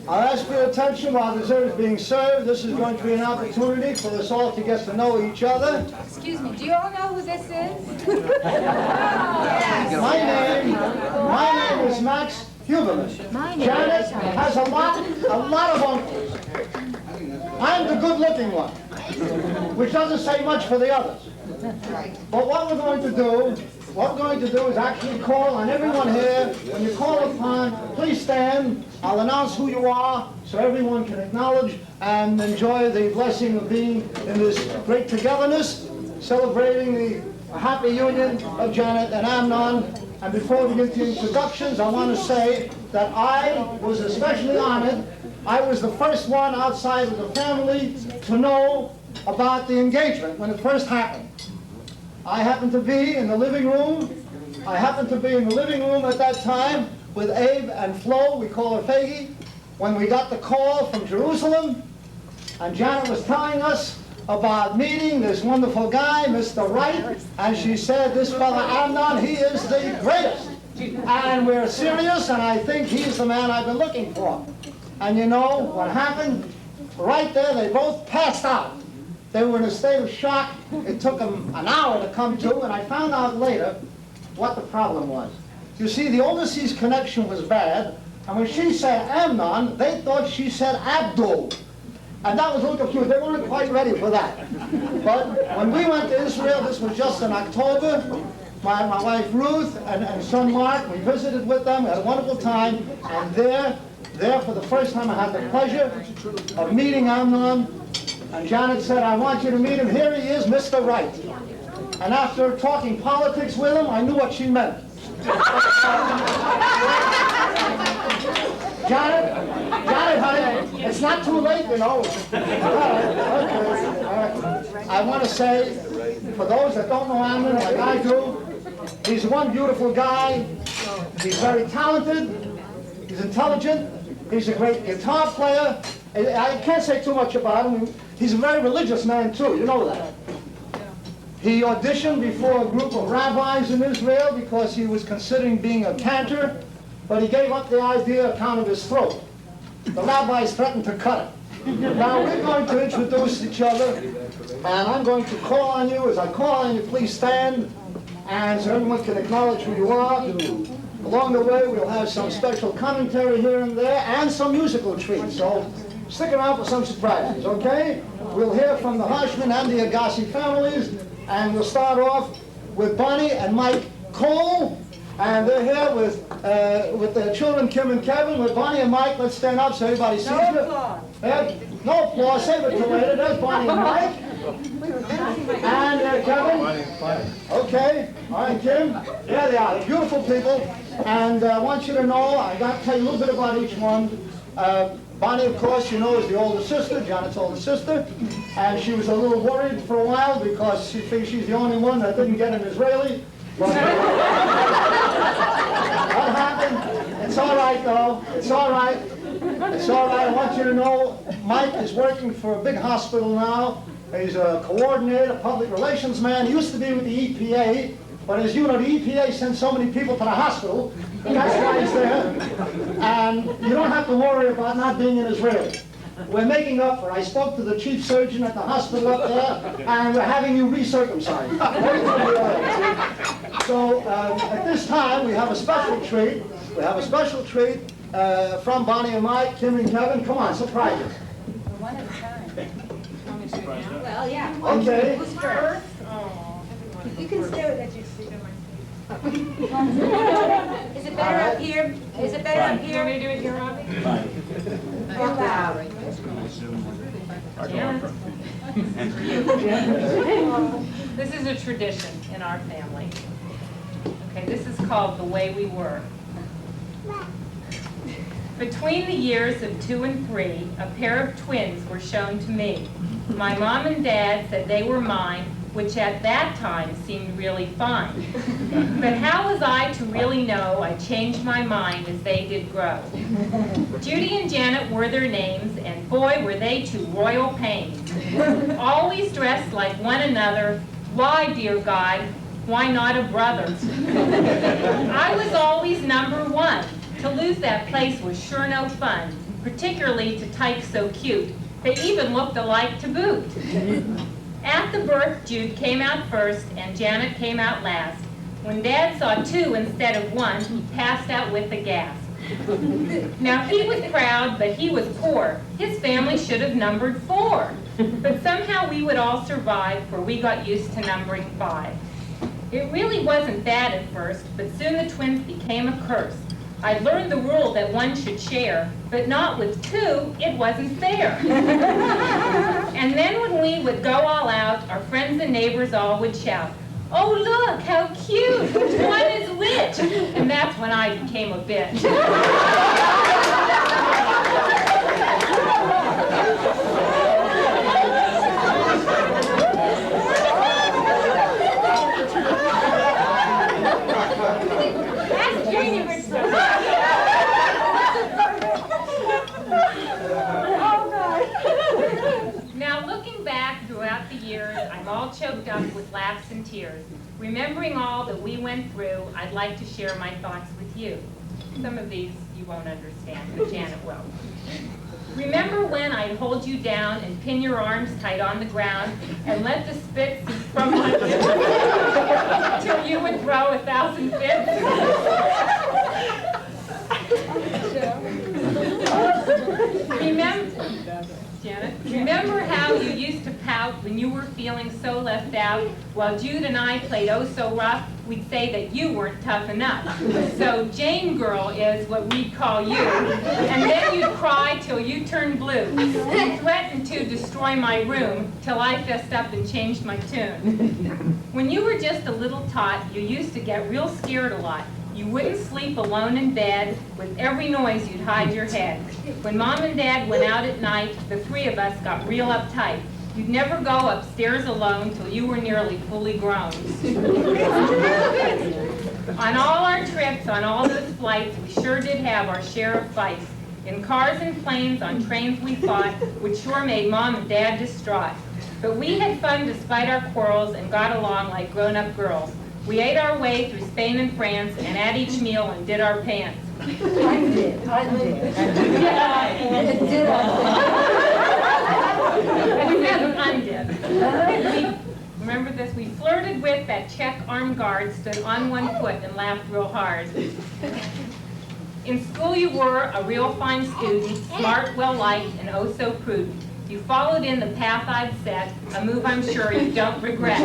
I'll ask for your attention while dessert is being served. This is going to be an opportunity for us all to get to know each other. Excuse me, do you all know who this is? My name is Max Huberman. Janet has a lot of uncles. I'm the good-looking one, which doesn't say much for the others. But what we're going to do is actually call on everyone here. When you call upon, please stand. I'll announce who you are so everyone can acknowledge and enjoy the blessing of being in this great togetherness, celebrating the happy union of Janet and Amnon. And before we get to introductions, I want to say that I was especially honored. I was the first one outside of the family to know about the engagement when it first happened. I happened to be in the living room. At that time with Abe and Flo, we call her Faggy, when we got the call from Jerusalem, and Janet was telling us about meeting this wonderful guy, Mr. Wright, and she said, this fella Amnon, he is the greatest. And we're serious, and I think he's the man I've been looking for. And you know what happened? Right there, they both passed out. They were in a state of shock. It took them an hour to come to, and I found out later what the problem was. You see, the overseas connection was bad, and when she said Amnon, they thought she said Abdul. And that was a little confused. They weren't quite ready for that. But when we went to Israel, this was just in October, my wife Ruth and son Mark, we visited with them, we had a wonderful time, and there for the first time I had the pleasure of meeting Amnon. And Janet said, I want you to meet him. Here he is, Mr. Wright. And after talking politics with him, I knew what she meant. Janet, honey, it's not too late, you know. All right. I want to say, for those that don't know Amnon like I do, he's one beautiful guy. He's very talented. He's intelligent. He's a great guitar player. I can't say too much about him. He's a very religious man, too. You know that. He auditioned before a group of rabbis in Israel because he was considering being a cantor, but he gave up the idea on account of his throat. The rabbis threatened to cut it. Now we're going to introduce each other, and I'm going to call on you. As I call on you, please stand, and so everyone can acknowledge who you are. Along the way, we'll have some special commentary here and there, and some musical treats. So stick around for some surprises, okay? We'll hear from the Harshman and the Agassi families, and we'll start off with Bonnie and Mike Cole, and they're here with their children, Kim and Kevin. With Bonnie and Mike, let's stand up so everybody sees you. No applause, save it till later. There's Bonnie and Mike. And Kevin. Okay, all right, Kim. There they are, beautiful people. And I want you to know, I got to tell you a little bit about each one. Bonnie, of course, you know, is the older sister, Janet's older sister, and she was a little worried for a while because she thinks she's the only one that didn't get an Israeli. But what happened? It's all right, though. It's all right. It's all right. I want you to know, Mike is working for a big hospital now. He's a coordinator, public relations man. He used to be with the EPA, but as you know, the EPA sends so many people to the hospital. That's why he's there. And you don't have to worry about not being an Israeli. We're making up for it. I spoke to the chief surgeon at the hospital up there, and we're having you recircumcised. So at this time, we have a special treat. We have a special treat from Bonnie and Mike, Kim and Kevin. Come on, surprise us. One at a time. Well, yeah. Okay. Who's first? You can stay with that. Is it better up here? Is it better up here? You want me to do it here, Robbie? This is a tradition in our family. Okay, this is called The Way We Were. Between the years of 2 and 3, a pair of twins were shown to me. My mom and dad said they were mine, which at that time seemed really fine. But how was I to really know I changed my mind as they did grow? Judy and Janet were their names, and boy, were they two royal pains. Always dressed like one another. Why, dear God, why not a brother? I was always number 1. To lose that place was sure no fun, particularly to tykes so cute. They even looked alike to boot. At the birth, Jude came out first and Janet came out last. When Dad saw 2 instead of 1, he passed out with a gasp. Now he was proud, but he was poor. His family should have numbered 4. But somehow we would all survive, for we got used to numbering 5. It really wasn't bad at first, but soon the twins became a curse. I learned the rule that 1 should share, but not with 2, it wasn't fair. And then when we would go all out, our friends and neighbors all would shout, "Oh, look, how cute! Which one is which?" And that's when I became a bitch. That's Junior stuff. Now, looking back throughout the years, I'm all choked up with laughs and tears. Remembering all that we went through, I'd like to share my thoughts with you. Some of these you won't understand, but Janet will. Remember when I'd hold you down and pin your arms tight on the ground and let the spit seep from my lips till you would throw 1,000 fits? Remember how you used to pout when you were feeling so left out? While Jude and I played oh so rough, we'd say that you weren't tough enough. So Jane Girl is what we'd call you. And then you'd cry till you turned blue. You threatened to destroy my room till I fessed up and changed my tune. When you were just a little tot, you used to get real scared a lot. You wouldn't sleep alone in bed. With every noise, you'd hide your head. When Mom and Dad went out at night, the 3 of us got real uptight. You'd never go upstairs alone till you were nearly fully grown. On all our trips, on all those flights, we sure did have our share of fights. In cars and planes, on trains we fought, which sure made Mom and Dad distraught. But we had fun despite our quarrels and got along like grown-up girls. We ate our way through Spain and France and at each meal undid our pants. Undid. Remember this? We flirted with that Czech armed guard, stood on 1 foot and laughed real hard. In school you were a real fine student, smart, well-liked, and oh so prudent. You followed in the path I'd set, a move I'm sure you don't regret.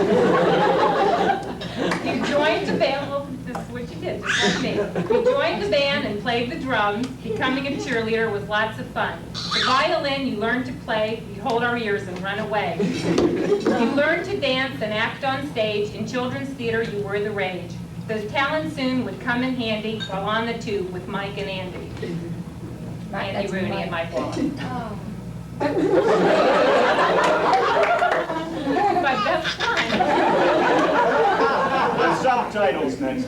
You joined the band, well, this is what you did, just like me. You joined the band and played the drums. Becoming a cheerleader was lots of fun. The violin you learned to play, you'd hold our ears and run away. You learned to dance and act on stage. In children's theater you were the rage. Those talents soon would come in handy while on the tube with Mike and Andy. Andy, Rooney, and Mike Wallace. My best friend. Subtitles next.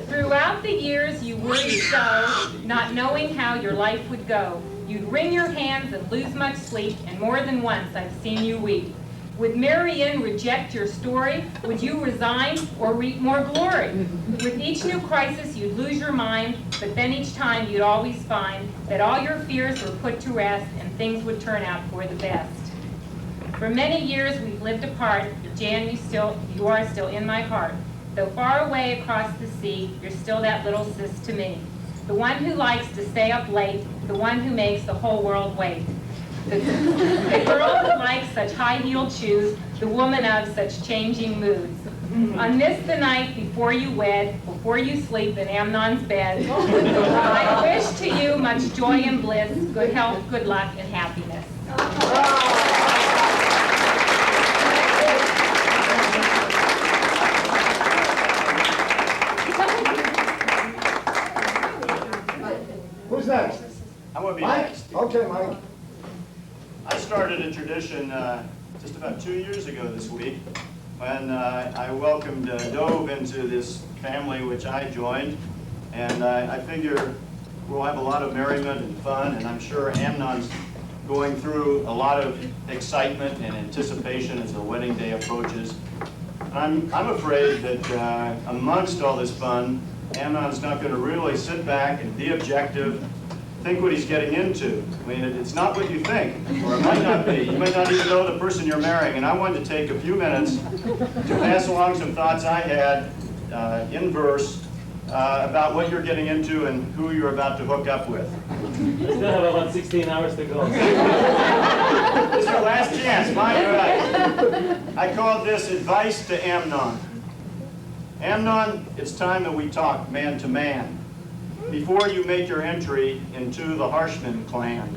Throughout the years you worried so, not knowing how your life would go. You'd wring your hands and lose much sleep, and more than once I've seen you weep. Would Marion reject your story? Would you resign or reap more glory? With each new crisis, you'd lose your mind, but then each time you'd always find that all your fears were put to rest and things would turn out for the best. For many years we've lived apart, Jan, you are still in my heart. Though far away across the sea, you're still that little sis to me. The one who likes to stay up late, the one who makes the whole world wait. The girl who likes such high-heeled shoes, the woman of such changing moods. On this the night before you wed, before you sleep in Amnon's bed, I wish to you much joy and bliss, good health, good luck, and happiness. Who's next? I'm going to be Mike? next. Okay, Mike. I started a tradition just about 2 years ago this week when I welcomed Dove into this family which I joined. And I figure we'll have a lot of merriment and fun, and I'm sure Amnon's going through a lot of excitement and anticipation as the wedding day approaches. I'm afraid that amongst all this fun, Amnon's not going to really sit back and be objective, think what he's getting into. I mean, it's not what you think, or it might not be. You might not even know the person you're marrying. And I wanted to take a few minutes to pass along some thoughts I had in verse about what you're getting into and who you're about to hook up with. I still have about 16 hours to go. This is our last chance, my God. I called this Advice to Amnon. Amnon, it's time that we talk man to man before you make your entry into the Harshman clan.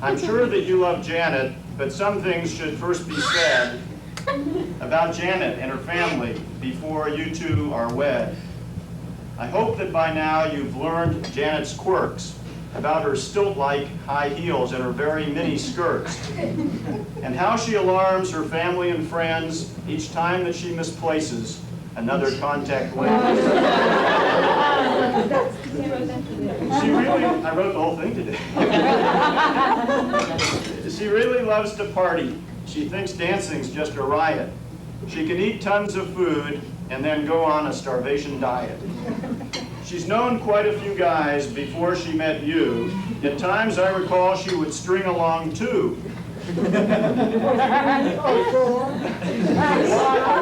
I'm sure that you love Janet, but some things should first be said about Janet and her family before you two are wed. I hope that by now you've learned Janet's quirks about her stilt-like high heels and her very mini skirts, and how she alarms her family and friends each time that she misplaces another contact lens. She really, I wrote the whole thing today. She really loves to party. She thinks dancing's just a riot. She can eat tons of food and then go on a starvation diet. She's known quite a few guys before she met you. At times I recall she would string along too. A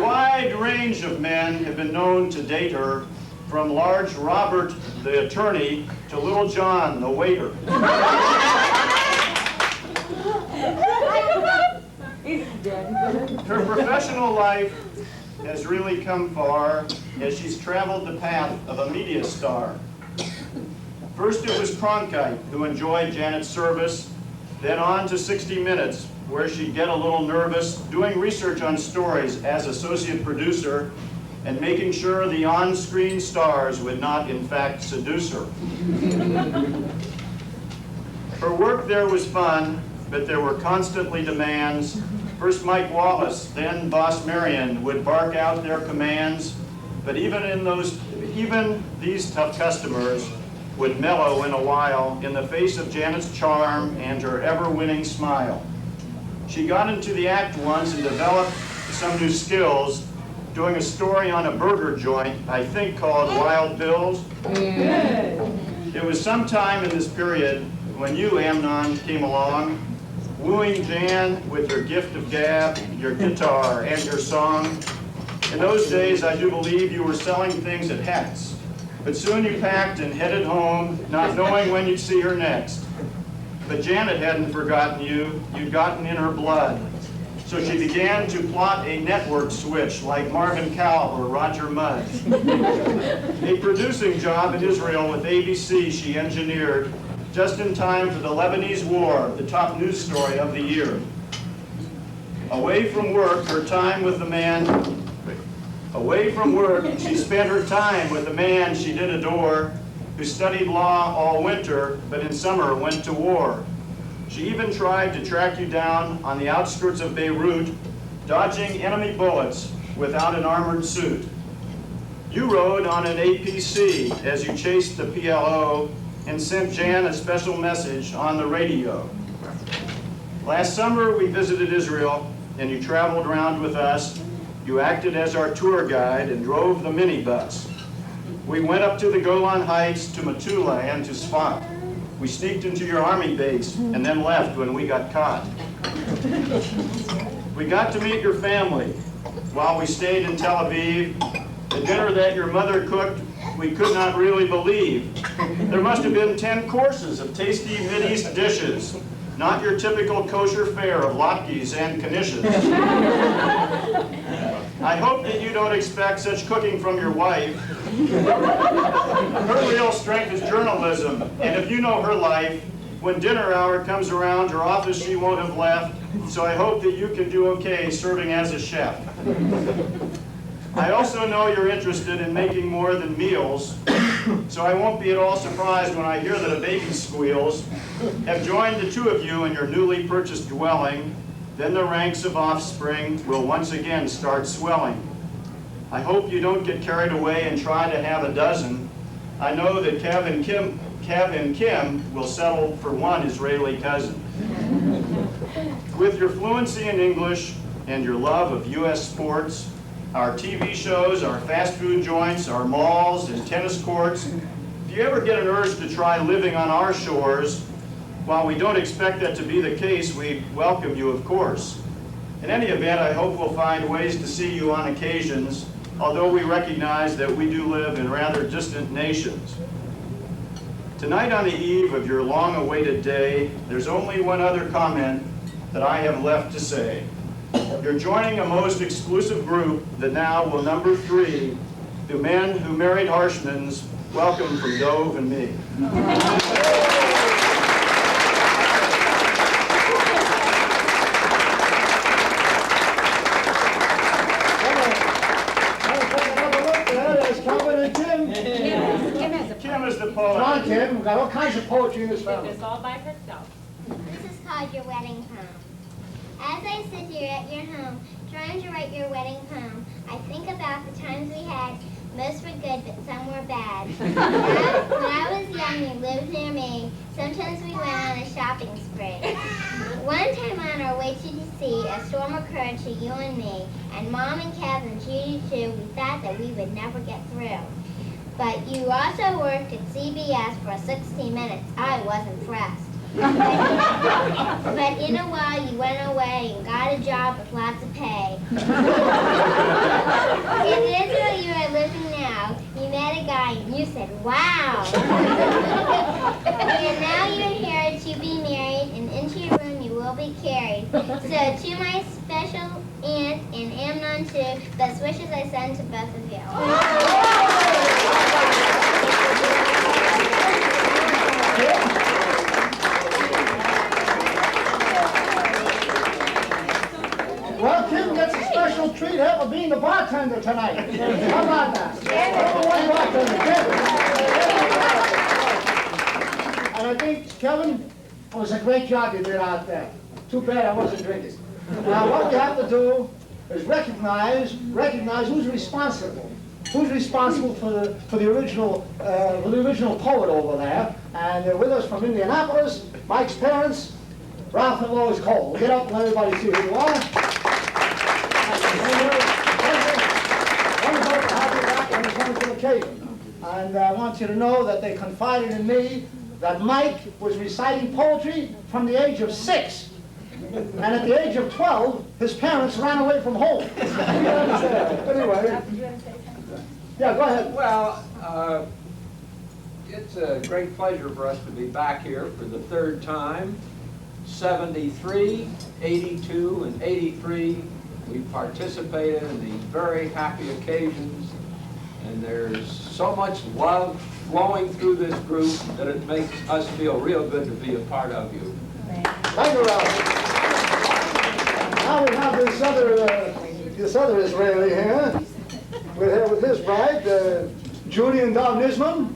wide range of men have been known to date her, from large Robert, the attorney, to Little John, the waiter. Her professional life has really come far as she's traveled the path of a media star. First it was Cronkite, who enjoyed Janet's service, then on to 60 Minutes, where she'd get a little nervous, doing research on stories as associate producer and making sure the on-screen stars would not, in fact, seduce her. Her work there was fun, but there were constantly demands. First Mike Wallace, then Boss Marion would bark out their commands, but even these tough customers would mellow in a while in the face of Janet's charm and her ever-winning smile. She got into the act once and developed some new skills, doing a story on a burger joint, I think called Wild Bill's. It was sometime in this period when you, Amnon, came along, wooing Jan with your gift of gab, your guitar, and your song. In those days, I do believe you were selling things at Hecht's, but soon you packed and headed home, not knowing when you'd see her next. But Janet hadn't forgotten you. You'd gotten in her blood. So she began to plot a network switch like Marvin Cowell or Roger Mudd. A producing job in Israel with ABC she engineered just in time for the Lebanese War, the top news story of the year. Away from work, she spent her time with a man she did adore, who studied law all winter, but in summer went to war. She even tried to track you down on the outskirts of Beirut, dodging enemy bullets without an armored suit. You rode on an APC as you chased the PLO and sent Jan a special message on the radio. Last summer we visited Israel and you traveled around with us. You acted as our tour guide and drove the minibus. We went up to the Golan Heights, to Metula, and to Sfat. We sneaked into your army base and then left when we got caught. We got to meet your family while we stayed in Tel Aviv. The dinner that your mother cooked, we could not really believe. There must have been 10 courses of tasty Mideast dishes, not your typical kosher fare of latkes and knishes. I hope that you don't expect such cooking from your wife. Her real strength is journalism, and if you know her life, when dinner hour comes around, her office she won't have left, so I hope that you can do okay serving as a chef. I also know you're interested in making more than meals, so I won't be at all surprised when I hear that a baby squeals. Have joined the two of you in your newly purchased dwelling, then the ranks of offspring will once again start swelling. I hope you don't get carried away and try to have a dozen. I know that Kev and Kim will settle for one Israeli cousin. With your fluency in English and your love of U.S. sports, our TV shows, our fast food joints, our malls and tennis courts. If you ever get an urge to try living on our shores, while we don't expect that to be the case, we welcome you, of course. In any event, I hope we'll find ways to see you on occasions, although we recognize that we do live in rather distant nations. Tonight, on the eve of your long-awaited day, there's only one other comment that I have left to say. You're joining a most exclusive group that now will number 3, the men who married Harshmans. Welcome from Dove and me. Kim is the poet. Come on, Kim. We've got all kinds of poetry in this family. It's all by herself. This is called your wedding poem. As I sit here at your home, trying to write your wedding poem, I think about the times we had. Most were good, but some were bad. When I was young, you lived near me. Sometimes we went on a shopping spree. One time on our way to D.C., a storm occurred to you and me, and Mom and Kev and Judy too. We thought that we would never get through. But you also worked at CBS for 60 minutes. I was impressed. But in a while, you went away and got a job with lots of pay. In Israel, you are living now. You met a guy and you said, wow. And now you're here to be married, and into your room you will be carried. So to my special aunt and Amnon too, best wishes I send to both of you. Well, Kim gets a special treat here for being the bartender tonight. How about that? Number 1 bartender, Kevin. And I think, Kevin, it was a great job you did out there. Too bad I wasn't drinking. Now, what we have to do is recognize who's responsible. Who's responsible for the original poet over there? And they're with us from Indianapolis. Mike's parents, Ralph and Lois Cole. Get up and let everybody see who you are. Wonderful to have you back on this wonderful occasion. And I want you to know that they confided in me that Mike was reciting poetry from the age of 6. And at the age of 12, his parents ran away from home. Anyway. Yeah, go ahead. Well, it's a great pleasure for us to be back here for the 3rd time. 73, 82, and 83, we participated in these very happy occasions, and there's so much love flowing through this group that it makes us feel real good to be a part of you. Thank you, Ralph. Now we have this other Israeli here. We're here with his bride, Judy and Dov Nisman.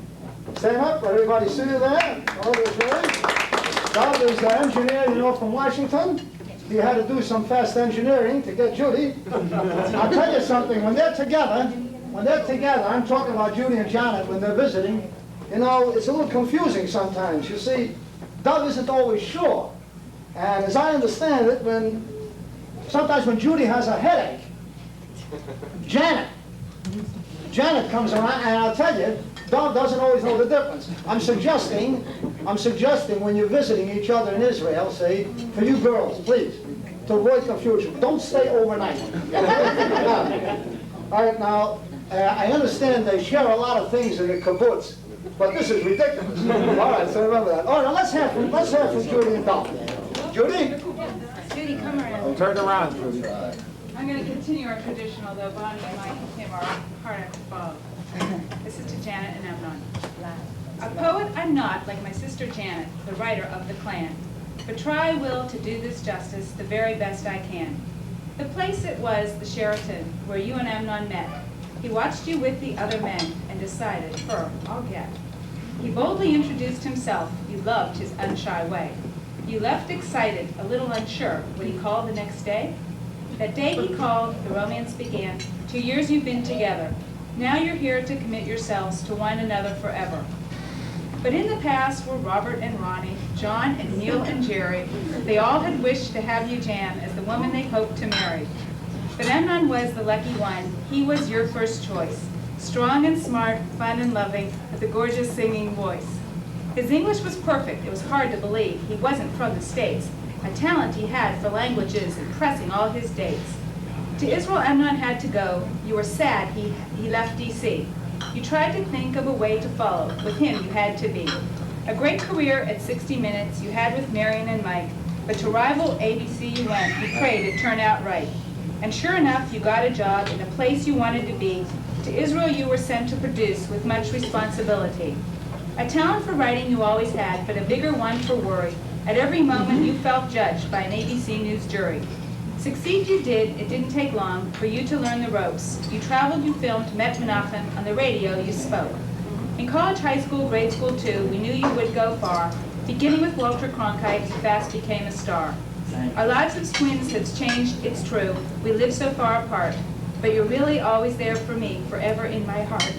Stand up, let everybody see you there. All the Israelis. Dov is the engineer, you know, from Washington. He had to do some fast engineering to get Judy. I'll tell you something, when they're together, I'm talking about Judy and Janet when they're visiting, you know, it's a little confusing sometimes. You see, Dov isn't always sure. And as I understand it, sometimes when Judy has a headache, Janet comes around, and I'll tell you, Dov doesn't always know the difference. I'm suggesting when you're visiting each other in Israel, say, for you girls, please, to avoid confusion, don't stay overnight. All right, now, I understand they share a lot of things in the kibbutz, but this is ridiculous. All right, so remember that. All right, now let's have from Judy and Dov. Judy? Judy, come around. Turn around, Judy. I'm going to continue our tradition, although Bonnie and Mike became our hard act to follow. This is to Janet and Amnon. A poet I'm not, like my sister Janet, the writer of the clan, but try I will to do this justice the very best I can. The place it was the Sheraton, where you and Amnon met. He watched you with the other men and decided, her, I'll get. He boldly introduced himself. You loved his unshy way. You left excited, a little unsure. Would he call the next day? That day he called, the romance began. 2 years you've been together. Now you're here to commit yourselves to one another forever. But in the past were Robert and Ronnie, John and Neil and Jerry. They all had wished to have you, Jan, as the woman they hoped to marry. But Amnon was the lucky one. He was your first choice. Strong and smart, fun and loving, with a gorgeous singing voice. His English was perfect. It was hard to believe he wasn't from the States. A talent he had for languages impressing all his dates. To Israel Amnon had to go. You were sad he left D.C. You tried to think of a way to follow. With him you had to be. A great career at 60 Minutes you had with Marion and Mike. But to rival ABC you went. You prayed it'd turn out right. And sure enough, you got a job in the place you wanted to be. To Israel you were sent to produce with much responsibility. A talent for writing you always had, but a bigger one for worry. At every moment you felt judged by an ABC News jury. Succeed you did, it didn't take long for you to learn the ropes. You traveled, you filmed, met Menachem, on the radio you spoke. In college, high school, grade school too, we knew you would go far. Beginning with Walter Cronkite, you fast became a star. Our lives as twins has changed, it's true. We live so far apart, but you're really always there for me, forever in my heart.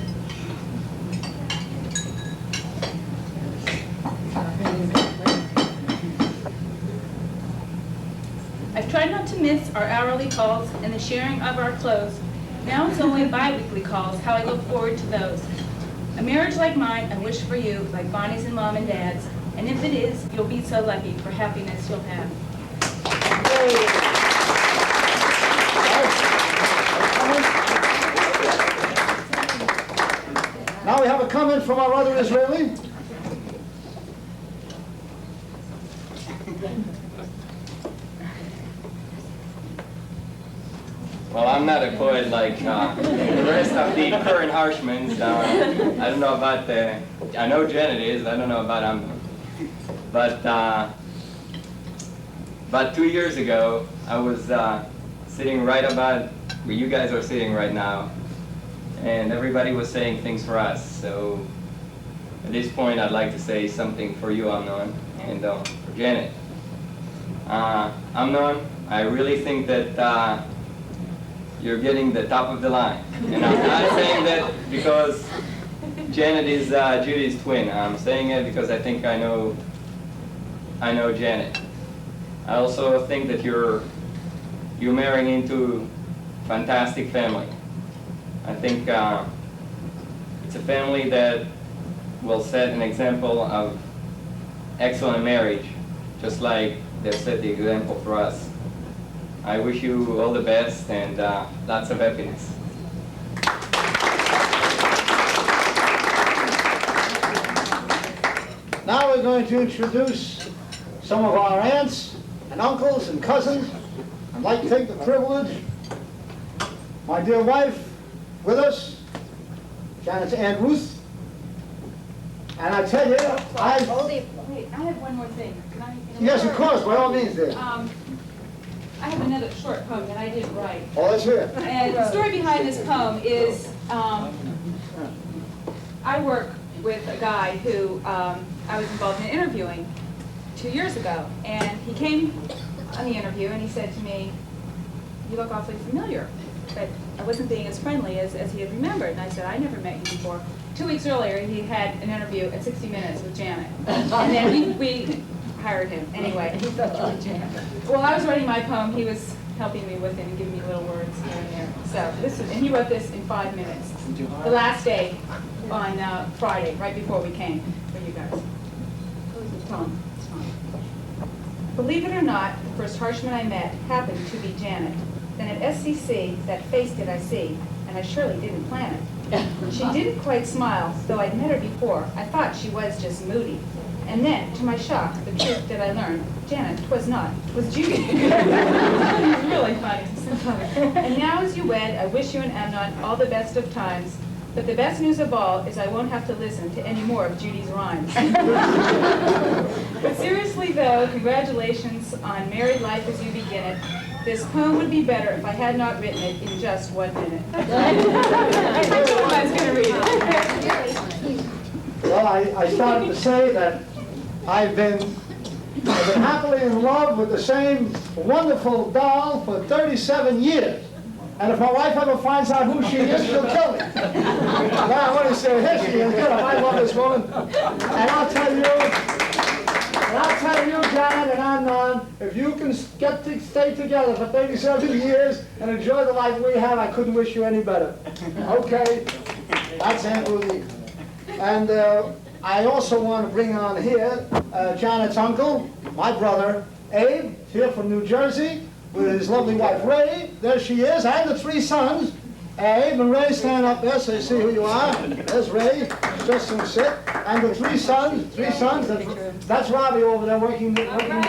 I've tried not to miss our hourly calls and the sharing of our clothes. Now it's only bi-weekly calls, how I look forward to those. A marriage like mine, I wish for you, like Bonnie's and Mom and Dad's. And if it is, you'll be so lucky for happiness you'll have. Now we have a comment from our other Israeli. Well, I'm not a poet like the rest of the current Harshmans. I don't know about I know Janet is, I don't know about Amnon. But about 2 years ago, I was sitting right about where you guys are sitting right now, and everybody was saying things for us. So at this point, I'd like to say something for you, Amnon, and for Janet. Amnon, I really think that you're getting the top of the line. And I'm not saying that because Janet is Judy's twin. I'm saying it because I think I know Janet. I also think that you're marrying into a fantastic family. I think it's a family that will set an example of excellent marriage, just like they've set the example for us. I wish you all the best and lots of happiness. Now we're going to introduce some of our aunts and uncles and cousins. I'd like to take the privilege, my dear wife with us, Janet's Aunt Ruth. And I tell you, Wait, I have one more thing. Can I? yes, of course, by all means, dear. I have another short poem that I didn't write. Oh, let's hear it. And the story behind this poem is I work with a guy who I was involved in interviewing 2 years ago. And he came on the interview and he said to me, "You look awfully familiar." But I wasn't being as friendly as he had remembered. And I said, "I never met you before." 2 weeks earlier, he had an interview at 60 Minutes with Janet. And then we hired him anyway. Well, I was writing my poem. He was helping me with it and giving me little words here and there. So and he wrote this in 5 minutes. The last day on Friday, right before we came for you guys. Tell him. It's fine. Believe it or not, the first Harshman I met happened to be Janet. Then at SCC, that face did I see, and I surely didn't plan it. She didn't quite smile, though I'd met her before. I thought she was just moody. And then, to my shock, the truth that I learned, Janet, 'twas not, 'twas Judy. It's really funny. And now as you wed, I wish you and Amnon all the best of times. But the best news of all is I won't have to listen to any more of Judy's rhymes. But seriously though, congratulations on married life as you begin it. This poem would be better if I had not written it in just 1 minute. I told him I was going to read it. Well, I started to say that I've been happily in love with the same wonderful doll for 37 years. And if my wife ever finds out who she is, she'll kill me. Now, I want to say history is good. I love this woman. And I'll tell you, Janet and Amnon, if you can get to stay together for 37 years and enjoy the life we have, I couldn't wish you any better. Okay? That's Aunt Ruthie. And I also want to bring on here Janet's uncle, my brother, Abe, here from New Jersey, with his lovely wife, Ray. There she is, and the 3 sons. Abe and Ray, stand up there so you see who you are. There's Ray, just some sit. And the 3 sons, that's Robbie over there working in the camera.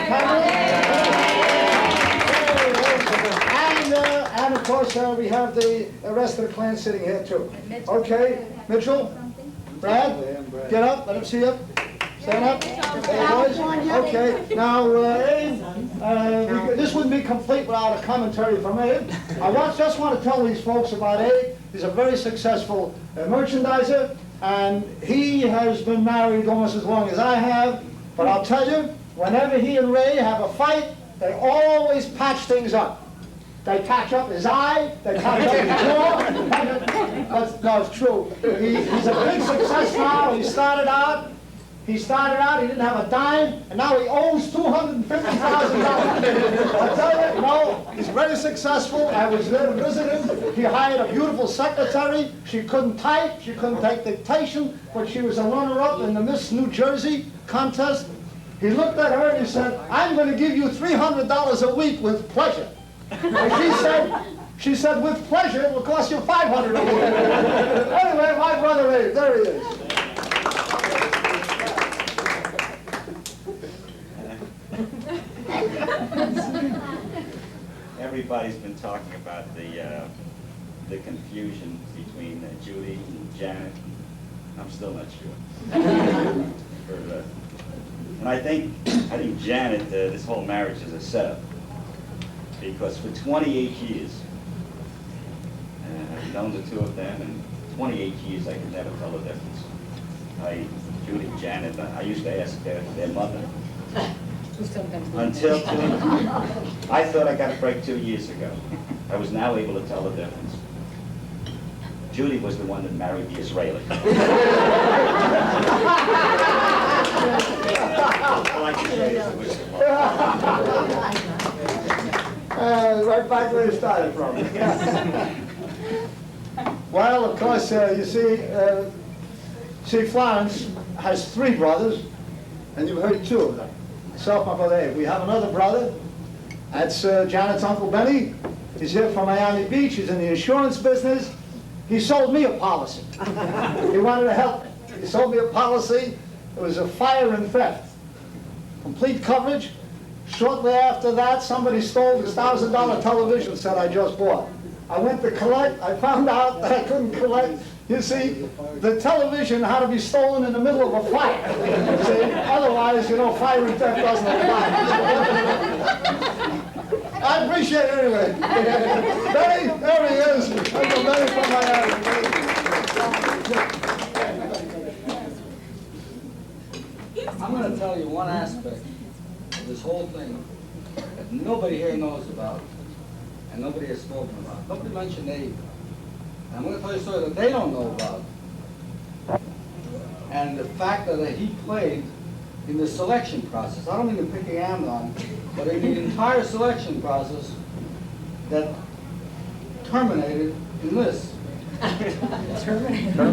And of course, we have the rest of the clan sitting here too. Okay, Mitchell, Brad, get up, let him see you. Stand up. Hey, boys. Okay, now, Abe, this wouldn't be complete without a commentary from Abe. I just want to tell these folks about Abe. He's a very successful merchandiser, and he has been married almost as long as I have. But I'll tell you, whenever he and Ray have a fight, they always patch things up. They patch up his eye, they patch up his jaw. No, it's true. He's a big success now. He started out, he didn't have a dime, and now he owns $250,000. I tell you, no, he's very successful. I was there to visit him. He hired a beautiful secretary. She couldn't type, she couldn't take dictation, but she was a runner-up in the Miss New Jersey contest. He looked at her and he said, I'm going to give you $300 a week with pleasure. And she said, with pleasure, it will cost you $500 a week. Anyway, my brother Abe, there he is. Everybody's been talking about the confusion between Judy and Janet. I'm still not sure. And I think Janet, this whole marriage is a setup, because for 28 years, I've known the 2 of them, and 28 years I could never tell the difference. Judy and Janet, I used to ask their mother. Until I thought I got a break 2 years ago. I was now able to tell the difference. Judy was the one that married the Israeli. I like to say it was right back where you started from. Well, of course, you see, Florence has 3 brothers, and you've heard 2 of them. Myself, my brother Abe. We have another brother. That's Janet's Uncle Benny. He's here from Miami Beach. He's in the insurance business. He sold me a policy. He wanted to help me. He sold me a policy. It was a fire and theft. Complete coverage. Shortly after that, somebody stole this $1,000 television set I just bought. I went to collect. I found out that I couldn't collect. You see, the television had to be stolen in the middle of a fire. See? Otherwise, fire and theft doesn't apply. I appreciate it anyway. Benny, there he is. Uncle Benny from Miami. I'm going to tell you one aspect of this whole thing that nobody here knows about and nobody has spoken about. Nobody mentioned Abe. And I'm going to tell you a story that they don't know about. And the fact that he played in the selection process. I don't mean in picking Amnon, but in the entire selection process that terminated in this. Terminated? No.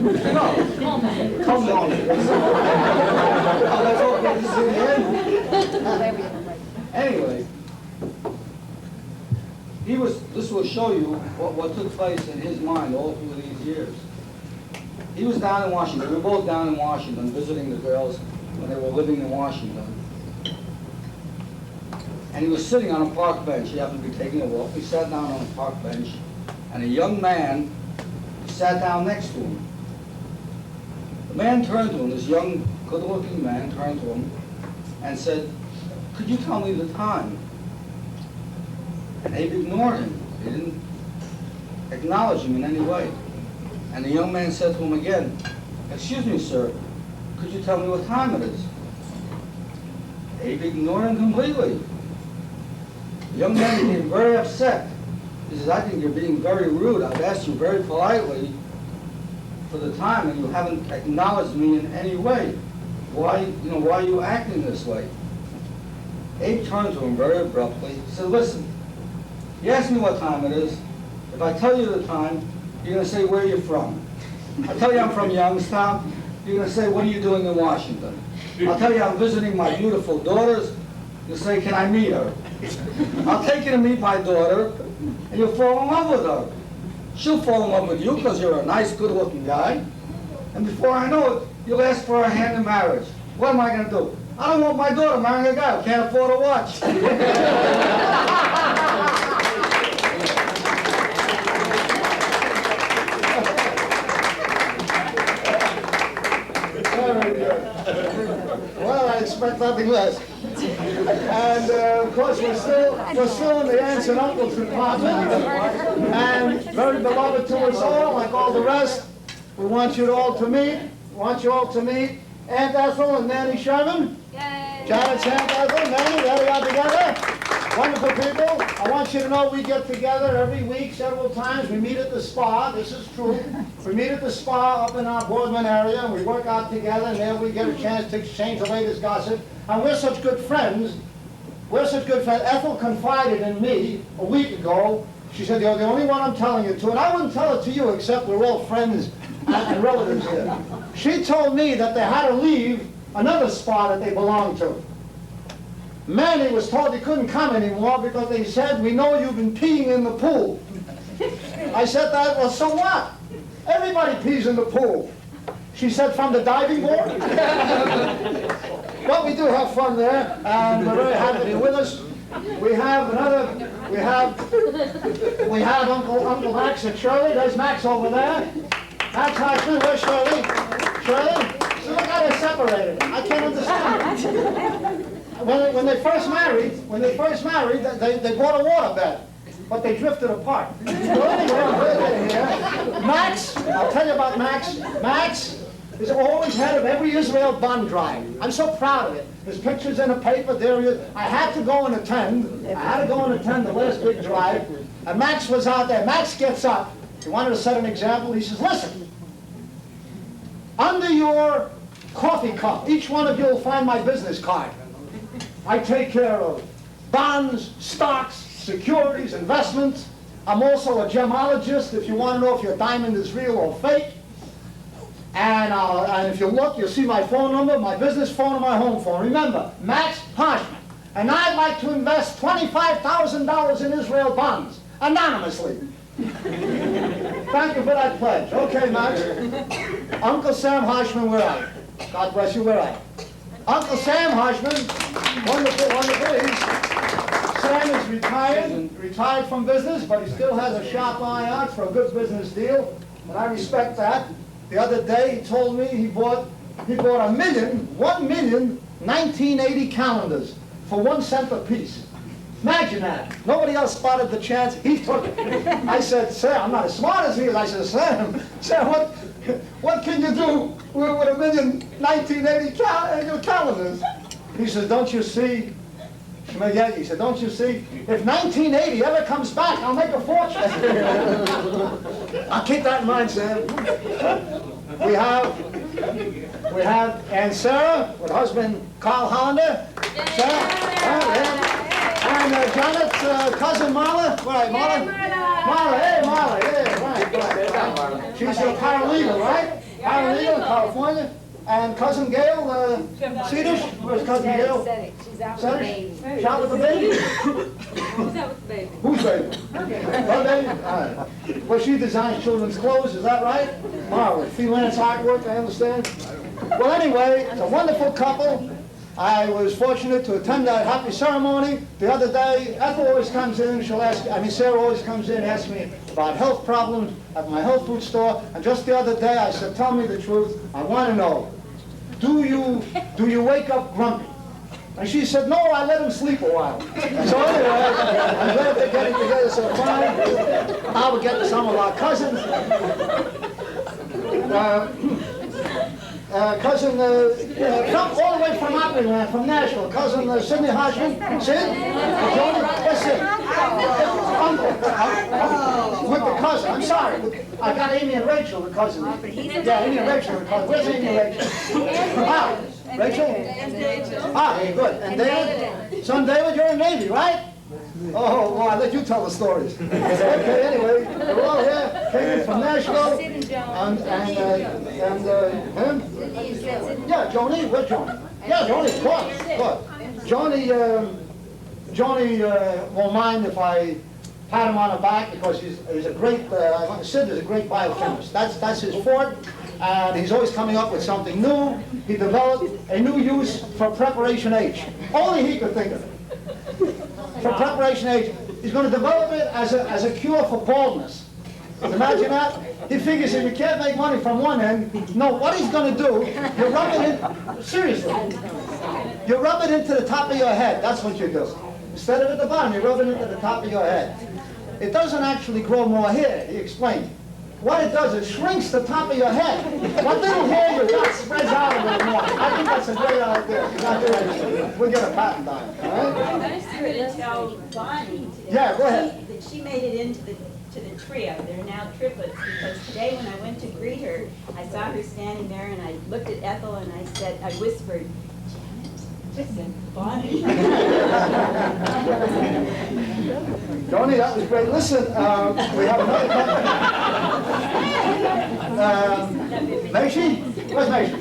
Culminated. Oh, that's okay. This is the end. Anyway, this will show you what took place in his mind all through these years. He was down in Washington. We were both down in Washington visiting the girls when they were living in Washington. And he was sitting on a park bench. He happened to be taking a walk. He sat down on a park bench, and a young man sat down next to him. The man turned to him, this young, good-looking man turned to him and said, "Could you tell me the time?" And Abe ignored him. He didn't acknowledge him in any way. And the young man said to him again, "Excuse me, sir, could you tell me what time it is?" Abe ignored him completely. The young man became very upset. He says, "I think you're being very rude. I've asked you very politely for the time, and you haven't acknowledged me in any way. Why are you acting this way?" Abe turned to him very abruptly. He said, listen, you ask me what time it is. If I tell you the time, you're going to say, where are you from? I tell you I'm from Youngstown, you're going to say, what are you doing in Washington? I'll tell you I'm visiting my beautiful daughters, you'll say, can I meet her? I'll take you to meet my daughter, and you'll fall in love with her. She'll fall in love with you because you're a nice, good-looking guy. And before I know it, you'll ask for her hand in marriage. What am I going to do? I don't want my daughter marrying a guy who can't afford a watch. Very good. Well, I expect nothing less. And of course, we're still in the aunts and uncles department, and very beloved to us all, like all the rest. We want you all to meet. Aunt Ethel and Nanny Sherman. Yay. Janet's Aunt Ethel, Nanny, there we are together. Wonderful people. I want you to know we get together every week, several times. We meet at the spa. This is true. We meet at the spa up in our Boardman area, and we work out together, and there we get a chance to exchange the latest gossip. And we're such good friends. Ethel confided in me a week ago. She said, you're the only one I'm telling it to, and I wouldn't tell it to you except we're all friends and relatives here. She told me that they had to leave another spa that they belonged to. Manny was told he couldn't come anymore because they said, we know you've been peeing in the pool. I said that, well, so what? Everybody pees in the pool. She said, from the diving board? But we do have fun there, and we're very happy to be with us. We have Uncle Max and Shirley. There's Max over there. Max Harshman, where's Shirley? Shirley? So look how they're separated. I can't understand it. When they first married, they bought a water bed, but they drifted apart. So anyway, Max, I'll tell you about Max. Max is always head of every Israel bond drive. I'm so proud of it. There's pictures in the paper. There he is. I had to go and attend the last big drive, and Max was out there. Max gets up. He wanted to set an example. He says, listen, under your coffee cup, each one of you will find my business card. I take care of bonds, stocks, securities, investments. I'm also a gemologist if you want to know if your diamond is real or fake. And if you look, you'll see my phone number, my business phone, and my home phone. Remember, Max Harshman. And I'd like to invest $25,000 in Israel bonds, anonymously. Thank you for that pledge. Okay, Max. Uncle Sam Harshman, where are you? God bless you, where are you? Uncle Sam Harshman, wonderful. Sam is retired from business, but he still has a sharp eye out for a good business deal, and I respect that. The other day, he told me he bought 1 million 1980 calendars for 1 cent a piece. Imagine that. Nobody else spotted the chance. He took it. I said, Sam, I'm not as smart as he is. I said, Sam, what can you do with 1 million 1980 calendars? He says, don't you see? He said, don't you see? If 1980 ever comes back, I'll make a fortune. I'll keep that in mind, Sam. We have Aunt Sarah with husband Carl Hollander. And Janet's cousin Marla. Right, Marla? Marla, hey, Marla, yeah, right. She's a paralegal, right? Paralegal in California. And cousin Gail, Cedars. Where's cousin Gail? She's out with the baby. She's out with the baby? Who's out with the baby? Whose baby? Her baby? All right. Well, she designs children's clothes, is that right? Marvelous. Freelance artwork, I understand. Well, anyway, it's a wonderful couple. I was fortunate to attend that happy ceremony. The other day, Ethel always comes in, Sarah always comes in and asks me about health problems at my health food store. And just the other day, I said, tell me the truth. I want to know, do you wake up grumpy? And she said, no, I let him sleep a while. So anyway, I'm glad they're getting together so fine. Now we'll get to some of our cousins. Cousin, come all the way from Opryland, from Nashville. Cousin Sidney Harshman. Sid? What's Sid? Uncle. With the cousin. I'm sorry. I got Amy and Rachel, the cousins. Yeah, Amy and Rachel, the cousins. Where's Amy and Rachel? Rachel? Ah, good. And David? Son David, you're in Navy, right? Oh, well, I'll let you tell the stories. Okay, anyway, they're all here, came in from Nashville, and him? Yeah, Joni, where's Joni? Yeah, Joni, of course, good. Joni won't mind if I pat him on the back because he's a great, Sid is a great biochemist. That's his forte, and he's always coming up with something new. He developed a new use for preparation H. Only he could think of it. For preparation H, he's going to develop it as a cure for baldness. Imagine that. He figures if you can't make money from one end, no, what he's going to do, you rub it in, seriously, you rub it into the top of your head. That's what you do. Instead of at the bottom, you rub it into the top of your head. It doesn't actually grow more hair, he explained. What it does, it shrinks the top of your head. What little hair you got spreads out a little more. I think that's a great idea. We'll get a patent on it, all right? I was going to tell Bonnie Yeah, go ahead. that she made it into the trio. They're now triplets because today when I went to greet her, I saw her standing there and I looked at Ethel and I whispered, Janet, listen, Bonnie. Joni, that was great. Listen, we have another Macy? Where's Macy?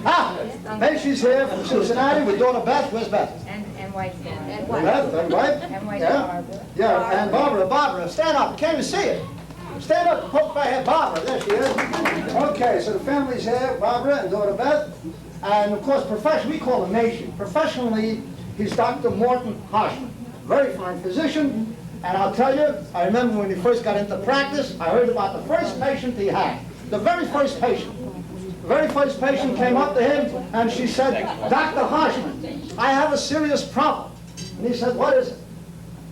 Ah, Macy's here from Cincinnati with daughter Beth. Where's Beth? And wife. Beth, and wife? And wife Yeah. Barbara. Yeah, and Barbara. Barbara, stand up. Can't even see it. Stand up, poke my head. Barbara, there she is. Okay, so the family's here, Barbara and daughter Beth. And of course, we call him Nation. Professionally, he's Dr. Morton Harshman. Very fine physician. And I'll tell you, I remember when he first got into practice, I heard about the first patient he had. The very first patient. The very first patient came up to him and she said, Dr. Harshman, I have a serious problem. And he said, what is it?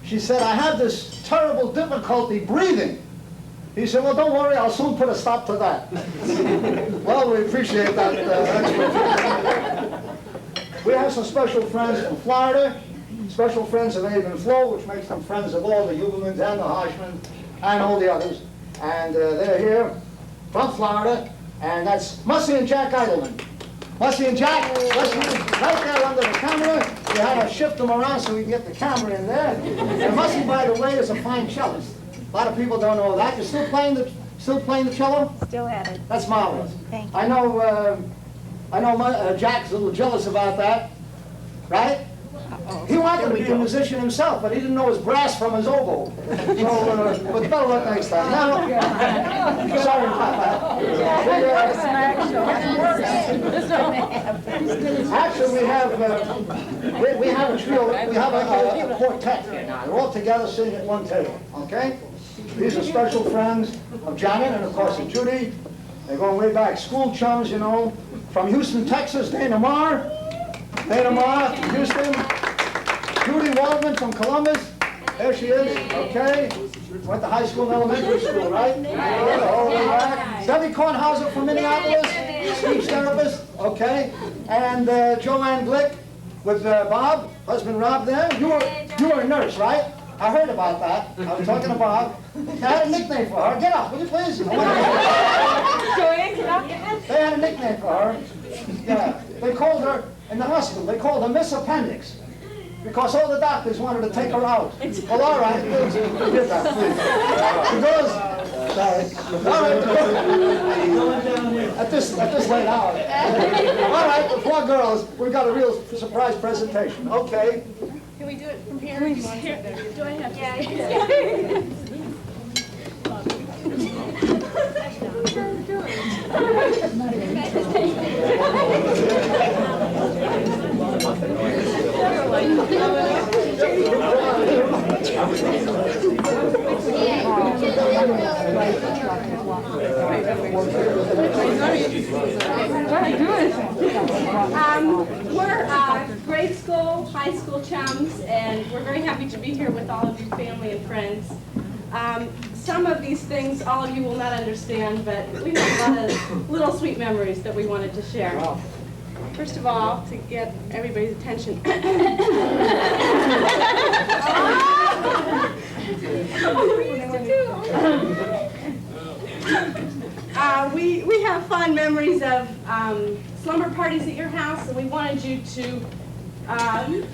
She said, I have this terrible difficulty breathing. He said, well, don't worry, I'll soon put a stop to that. Well, we appreciate that expertise. We have some special friends from Florida, special friends of Abe and Flo, which makes them friends of all the Hubermans and the Harshmans and all the others. And they're here from Florida, and that's Mussy and Jack Eidelman. Mussy and Jack, Mussy right there under the camera. We had to shift them around so we can get the camera in there. And Mussy, by the way, is a fine cellist. A lot of people don't know that. You're still playing the cello? Still at it. That's marvelous. Thank you. I know Jack's a little jealous about that, right? He wanted to be a musician himself, but he didn't know his brass from his oboe. So, but better luck next time. No, sorry about that. Actually, we have a trio. We have a quartet here now. They're all together sitting at one table. Okay. These are special friends of Janet and of course of Judy. They're going way back, school chums, you know, from Houston, Texas. Dana Marr from Houston. Judy Waldman from Columbus. There she is. Okay. Went to high school and elementary school, right? Right. Debbie Kornhauser from Minneapolis. Speech therapist. Okay. And Joanne Glick with Bob, husband Rob there. You were a nurse, right? I heard about that. I was talking to Bob. I had a nickname for her. Get up, will you please? Joanne, get up. They had a nickname for her. Yeah. They called her, in the hospital, they called her Miss Appendix. Because all the doctors wanted to take her out. Well, all right, get that, please. She goes, sorry. All right, at this late hour. All right, the four girls, we've got a real surprise presentation. Okay. Can we do it from here? Do I have to? Yeah. We're grade school, high school chums, and we're very happy to be here with all of you family and friends. Some of these things all of you will not understand, but we have a lot of little sweet memories that we wanted to share. First of all, to get everybody's attention. We have fond memories of slumber parties at your house, and we wanted you to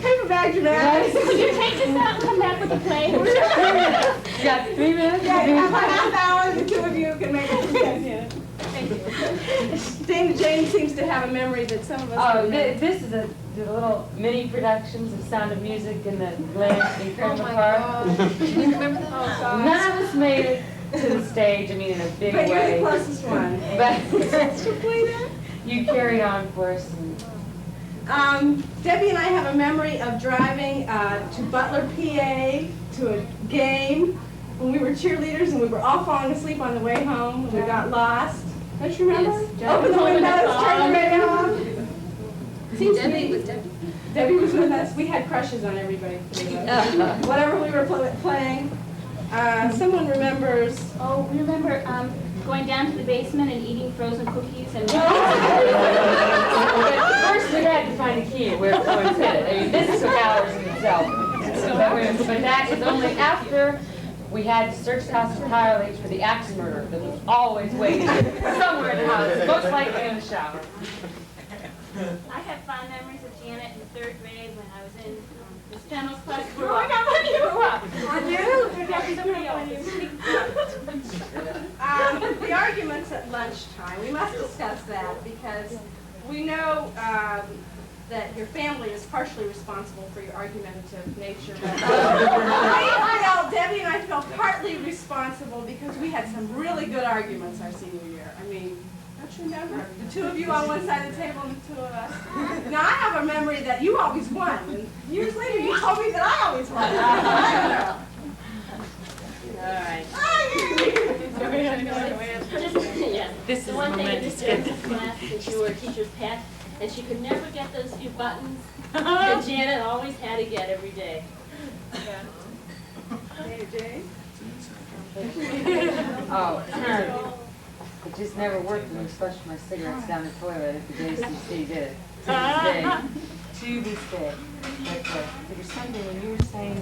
paper bag your bags. Could you take this out and come back with a plate? You got 3 minutes? Yeah, you have a half hour, the two of you can make it. Yes, Thank you. Dana Jane seems to have a memory that some of us Oh, don't remember. this is a little mini productions of Sound of Music in the Land in Crystal Park. Do you remember that? Oh, gosh. None of us made it to the stage, I mean, in a big But you're the way. closest one. But To play that? you carried on for us. Debbie and I have a memory of driving to Butler, PA, to a game when we were cheerleaders and we were all falling asleep on the way home and we got lost. Don't you remember? Yes. Open the windows, turn the radio off. Seems to Debbie me- was Debbie. Debbie was with us. We had crushes on everybody. Whatever we were playing. Someone remembers. Oh, remember going down to the basement and eating frozen cookies and. But first we had to find a key where everyone's headed. I mean, this took hours in itself. But that is only after we had to search the house entirely for the axe murderer that was always waiting somewhere in the house, most likely in the shower. I have fond memories of Janet in the 3rd grade when I was in the Stenos class. Grew up. Grew up. On you? The arguments at lunchtime, we must discuss that because we know that your family is partially responsible for your argumentative nature. But I know Debbie and I feel partly responsible because we had some really good arguments our senior year. I mean, don't you remember? The two of you on one side of the table and the two of us. Now I have a memory that you always won. And years later you told me that I always won. All right. This is the one thing in this class that you were a teacher's pet, and she could never get those few buttons that Janet always had to get every day. Oh, it just never worked when we flushed my cigarettes down the toilet if the JCC did it. To this day. To this day. But there was something when you were saying.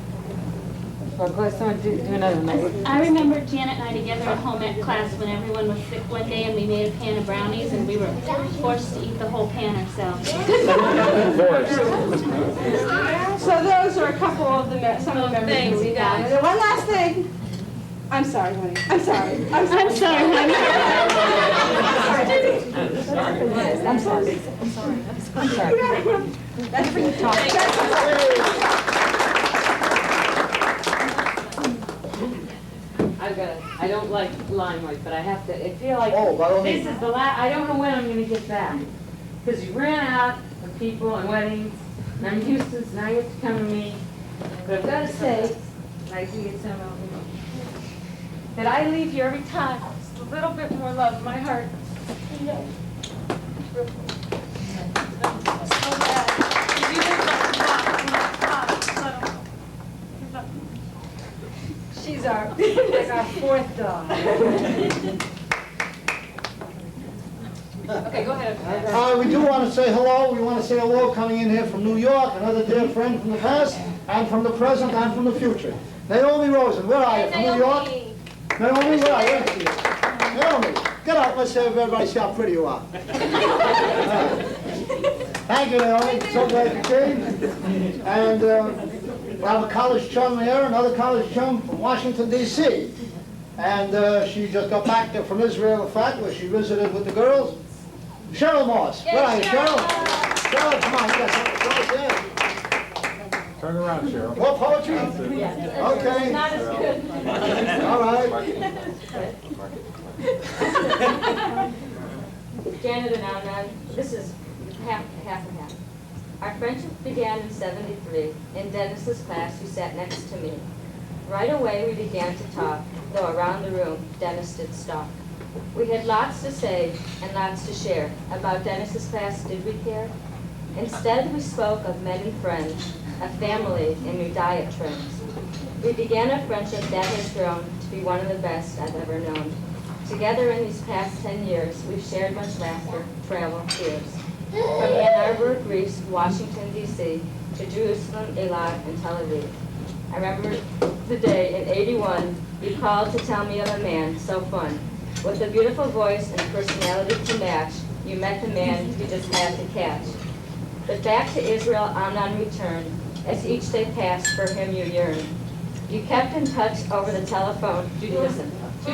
Well, go ahead, someone do another one. I remember Janet and I together at home ec class when everyone was sick one day and we made a pan of brownies and we were forced to eat the whole pan ourselves. So those are a couple of some of the memories we got. And one last thing. I'm sorry, honey. I'm sorry. I'm sorry. I'm sorry, honey. I'm sorry. I'm sorry. That's for you to talk. I don't like limelight, but I have to, I feel like Oh, by all this means. is the last, I don't know when I'm gonna get back. Because you ran out of people and weddings, and I'm used to this, now you have to come to me. But I've gotta say, like you get some of them, that I leave you every time, just a little bit more love in my heart. She's like our fourth dog. Okay, go ahead. We do want to say hello. We want to say hello coming in here from New York, another dear friend from the past, and from the present, and from the future. Naomi Rosen, where are you? From New York? Naomi, where are you? Naomi, get out. Let's have everybody see how pretty you are. Thank you, Naomi. So glad you came. And we have a college chum here, another college chum from Washington, D.C. And she just got back there from Israel, in fact, where she visited with the girls. Cheryl Moss. Where are you, Cheryl? Cheryl, come on, you got something to say, yeah. Turn around, Cheryl. More poetry? Okay. Not as good. All right. Janet and Amnon, this is half and half. Our friendship began in '73 in Dennis's class, who sat next to me. Right away we began to talk, though around the room Dennis did stalk. We had lots to say and lots to share. About Dennis's class, did we care? Instead we spoke of many friends, a family, and new diet trends. We began a friendship that has grown to be one of the best I've ever known. Together in these past 10 years, we've shared much laughter, travel, tears. From Ann Arbor, Greece, Washington, D.C., to Jerusalem, Eilat, and Tel Aviv. I remember the day in '81 you called to tell me of a man so fun, with a beautiful voice and personality to match, You met the man you just had to catch. But back to Israel Amnon returned. As each day passed, for him you yearned. You kept in touch over the telephone. Judy, listen. You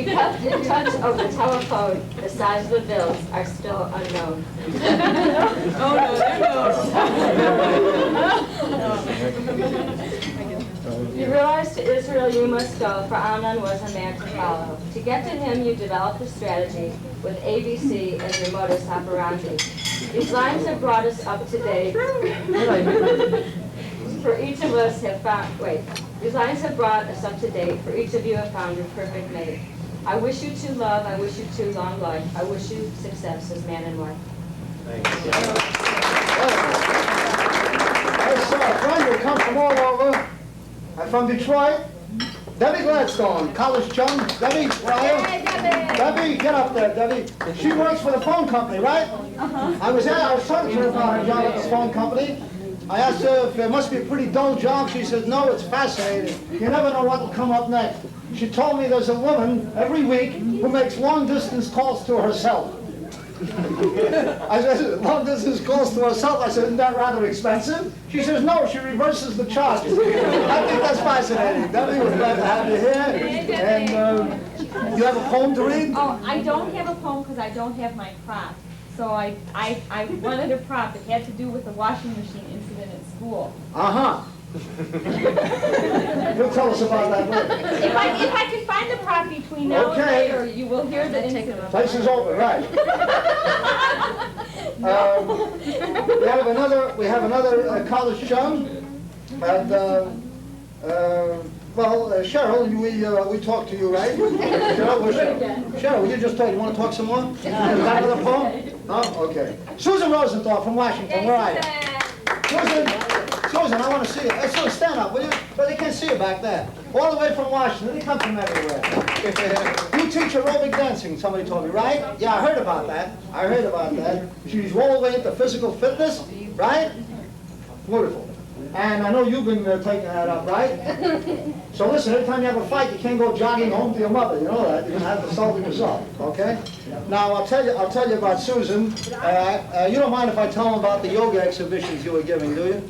kept in touch over the telephone. The size of the bills are still unknown. Oh, You realized to Israel you must go, for Amnon was a man to follow. To get to him, you developed a strategy with ABC as your modus operandi. These lines have brought us up to date. For each of us have found, these lines have brought us up to date. For each of you have found your perfect mate. I wish you two love, I wish you two long life. I wish you success as man and wife. I saw a friend who comes from all over. I'm from Detroit. Debbie Gladstone, college chum. Debbie, where are you? Debbie, get up there, Debbie. She works for the phone company, right? I was talking to her about her job at the phone company. I asked her if it must be a pretty dull job. She said, no, it's fascinating. You never know what will come up next. She told me there's a woman every week who makes long-distance calls to herself. I said, long-distance calls to herself? I said, isn't that rather expensive? She says, no, she reverses the charge. I think that's fascinating. Debbie, we're glad to have you here. And you have a poem to read? Oh, I don't have a poem because I don't have my prop. So I wanted a prop that had to do with the washing machine incident at school. Uh-huh. You'll tell us about that later. If I can find the prop between now and later, you will hear the incident. Place is open, right. We have another college chum. And, Cheryl, we talked to you, right? Cheryl, will you just talk? You want to talk some more? Is that another poem? Oh, okay. Susan Rosenthal from Washington, where are you? Susan, I want to see you. Susan, stand up, will you? But they can't see you back there. All the way from Washington. They come from everywhere. You teach aerobic dancing, somebody told me, right? Yeah, I heard about that. She's all the way into physical fitness, right? Wonderful. And I know you've been taking that up, right? So listen, every time you have a fight, you can't go jogging home to your mother. You know that. You're going to have to solve it yourself, okay? Now, I'll tell you about Susan. You don't mind if I tell them about the yoga exhibitions you were giving, do you?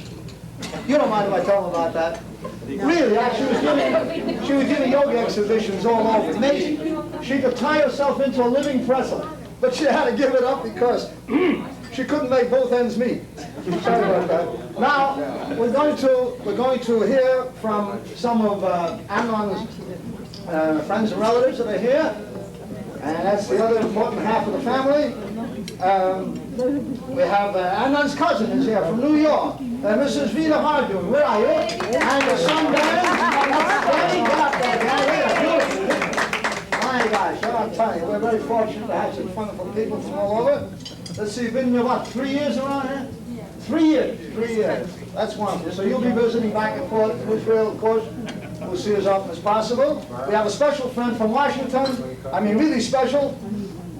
You don't mind if I tell them about that? Really? She was giving yoga exhibitions all over. Amazing. She could tie herself into a living pretzel, but she had to give it up because she couldn't make both ends meet. Sorry about that. Now, we're going to hear from some of Amnon's friends and relatives that are here, and that's the other important half of the family. We have Amnon's cousin is here from New York, Mrs. Vita Hardune. Where are you? And your son, Dan. Danny, get up there, Dan. My gosh, I'm telling you, we're very fortunate to have such wonderful people from all over. Let's see, you've been here, what, 3 years around here? 3 years. 3 years. That's wonderful. So you'll be visiting back and forth to Israel, of course. We'll see as often as possible. We have a special friend from Washington. I mean, really special.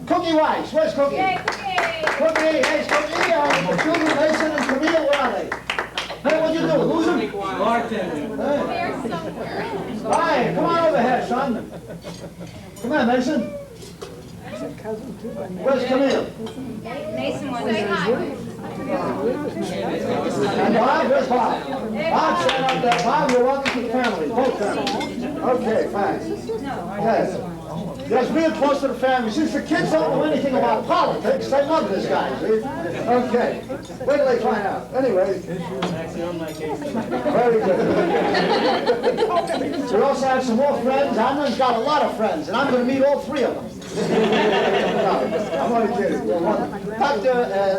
Cookie Weiss. Where's Cookie? Hey, Cookie! Cookie, hey, Cookie. Julie, Mason, and Camille, where are they? Hey, what'd you do? Lose them? Bartender. They're somewhere. Hi, come on over here, son. Come on, Mason. Where's Camille? Mason wants to say hi. And Bob, where's Bob? Bob, stand up there. Bob, you're welcome to the family, both families. Okay, fine. Yes. Yes, real close to the family. Since the kids don't know anything about politics, they love this guy, see? Okay. Wait till they find out. Anyway. Very good. We also have some more friends. Amnon's got a lot of friends, and I'm going to meet all 3 of them. No, I'm only kidding.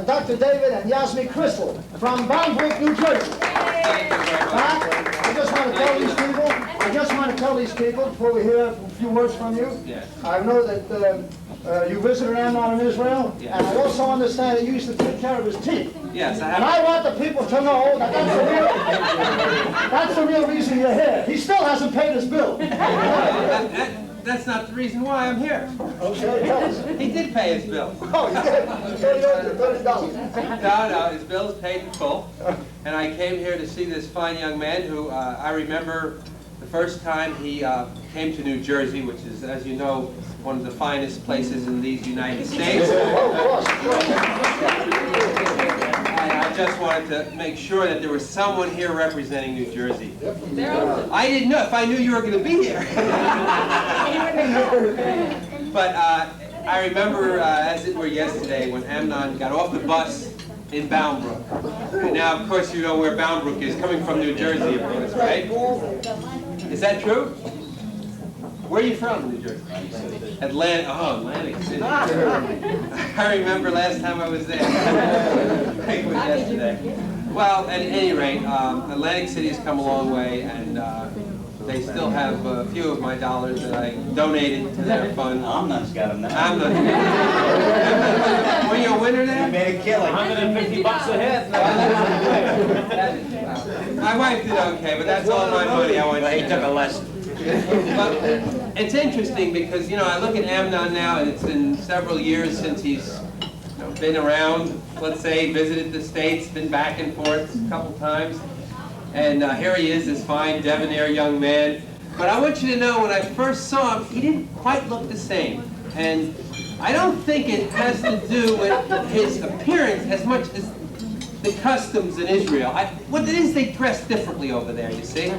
Dr. David and Yasmin Crystal from Barnbrook, New Jersey. I just want to tell these people before we hear a few words from you. I know that you visited Amnon in Israel, and I also understand that you used to take care of his teeth. Yes, I have. And I want the people to know that that's the real reason you're here. He still hasn't paid his bill. That's not the reason why I'm here. Okay, tell us. He did pay his bill. Oh, he did? $30. No, his bill is paid in full. And I came here to see this fine young man who I remember the first time he came to New Jersey, which is, as you know, one of the finest places in these United States. I just wanted to make sure that there was someone here representing New Jersey. I didn't know if I knew you were going to be here. But I remember, as it were yesterday, when Amnon got off the bus in Bound Brook. And now, of course, you know where Bound Brook is, coming from New Jersey, of course, right? Is that true? Where are you from, New Jersey? Atlantic City. I remember last time I was there. I think it was yesterday. Well, at any rate, Atlantic City has come a long way, and they still have a few of my dollars that I donated to their fund. Amnon's got them now. Amnon. Were you a winner there? You made a killing. $150 a head. My wife did okay, but that's all my money. I want. He took a lesson. But it's interesting because, you know, I look at Amnon now, and it's been several years since he's been around, let's say, visited the States, been back and forth a couple times. And here he is, this fine, debonair young man. But I want you to know, when I first saw him, he didn't quite look the same. And I don't think it has to do with his appearance as much as the customs in Israel. What it is, they dress differently over there, you see.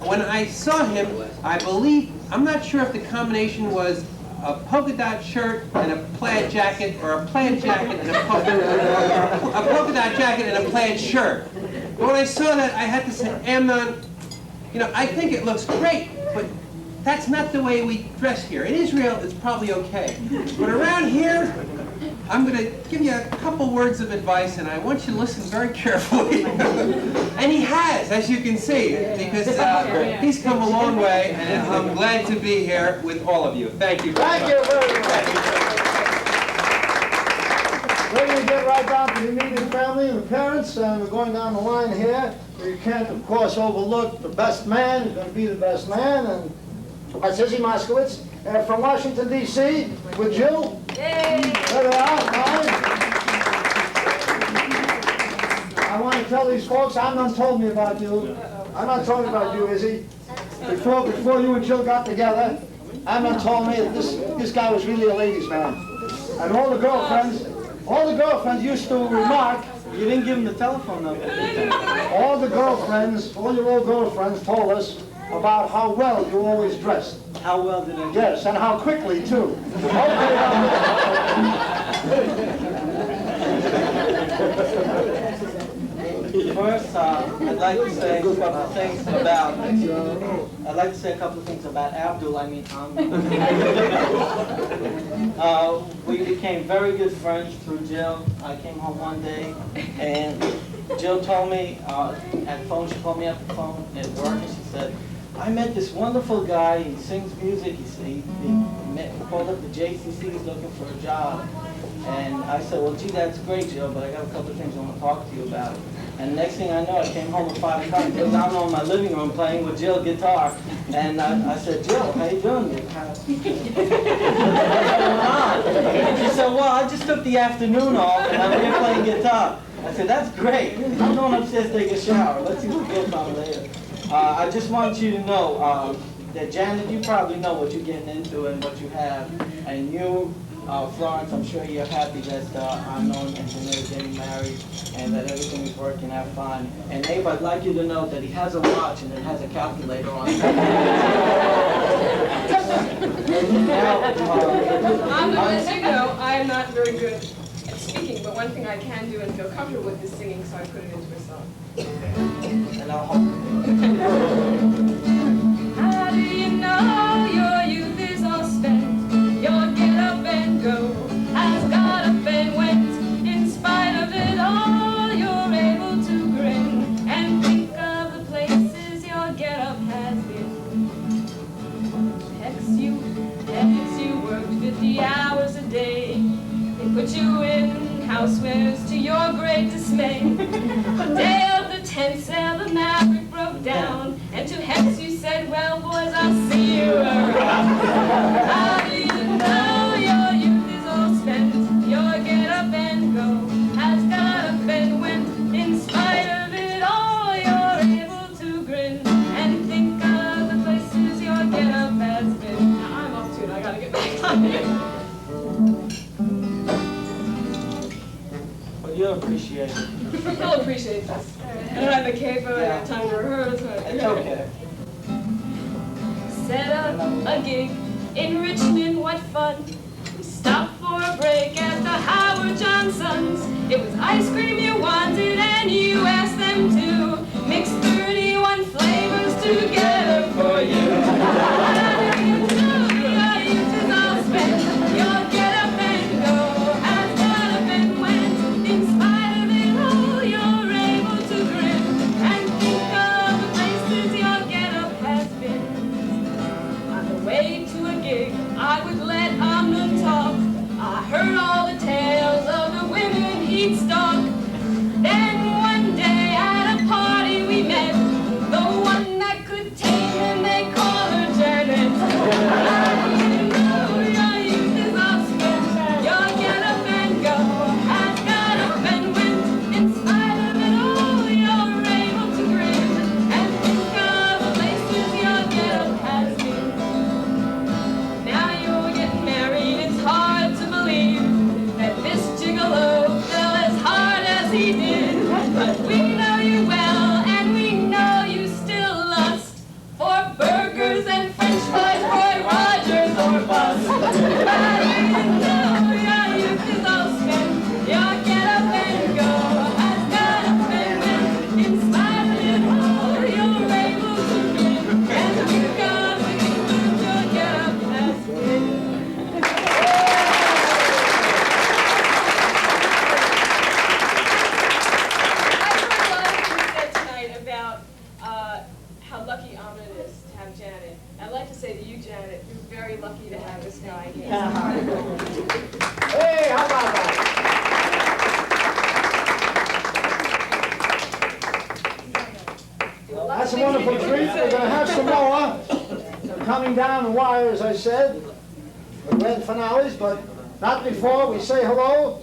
When I saw him, I believe, I'm not sure if the combination was a polka dot shirt and a plaid jacket, or a plaid jacket and a polka dot jacket and a plaid shirt. But when I saw that, I had to say, Amnon, you know, I think it looks great, but that's not the way we dress here. In Israel, it's probably okay. But around here, I'm going to give you a couple words of advice, and I want you to listen very carefully. And he has, as you can see, because he's come a long way, and I'm glad to be here with all of you. Thank you very much. Thank you very much. We're going to get right down to the immediate family and the parents, and we're going down the line here. You can't, of course, overlook the best man. He's going to be the best man, and that's Izzy Moskowitz from Washington, D.C., with Jill. Yay! There they are, fine. I want to tell these folks, Amnon told me about you. I'm not talking about you, Izzy. Before you and Jill got together, Amnon told me that this guy was really a ladies' man. And all the girlfriends used to remark. You didn't give him the telephone number. All your old girlfriends told us about how well you always dressed. How well did I? Yes, and how quickly, too. First, I'd like to say a couple of things about Abdul. We became very good friends through Jill. I came home one day, and Jill told me, she called me up the phone at work, and she said, I met this wonderful guy, he sings music, he called up the JCC, he's looking for a job. And I said, well, gee, that's great, Jill, but I got a couple of things I want to talk to you about. And next thing I know, I came home at 5 o'clock, I was down in my living room playing with Jill guitar. And I said, Jill, how you doing? What's going on? She said, well, I just took the afternoon off, and I'm here playing guitar. I said, that's great. I'm going upstairs to take a shower. Let's see what goes on later. I just want you to know that, Janet, you probably know what you're getting into and what you have. And you, Florence, I'm sure you're happy that Amnon and Jeanette are getting married and that everything is working out fine. And Abe, I'd like you to know that he has a watch and it has a calculator on it. As you know, I am not very good at speaking, but one thing I can do and feel comfortable with is singing, so I put it into a song. And I'll hold How do you know your youth is all spent? Your get up and go has got up and went. In spite of it all, you're able to grin and think of the places your get up has been. Hex, you worked 50 hours a day. They put you in housewares to your great dismay. Day of the 10th sail, the Maverick broke down, and to Hex you said, well, boys, I'll see you around. How do you know your youth is all spent? Your get up and go has got up and went. In spite of it all, you're able to grin and think of the places your get up has been. Now, I'm off tune, I gotta get back. you'll appreciate it. He'll appreciate this. I don't have the capo, I don't have time to rehearse. It's okay. Set up a gig in Richmond, what fun. We stopped for a break at the Howard Johnson's. It was ice cream you wanted and you asked them to mix 31 flavors together for you. I would let Amnon talk. I heard all the tales of the women he'd stalk. Then one day at a party we met the one that could tame him, they call her Janet. You know your youth is all spent. Your get up and go has got up and went. In spite of it all, you're able to grin and think of the places your get up has been. Now you're getting married, it's hard to believe that this gigolo fell as hard as he did. But we know you well, and we know you still lust for burgers and french fries, Roy Rogers or bust. But you know your youth is all spent, your get up and go has got up and went. In spite of it all, you're able to grin and think of the things your get up has been. About how lucky Amnon is to have Janet. I'd like to say to you, Janet, you're very lucky to have this guy here. Hey, how about that? That's a wonderful treat. We're going to have some more. They're coming down the wire, as I said, the grand finales, but not before we say hello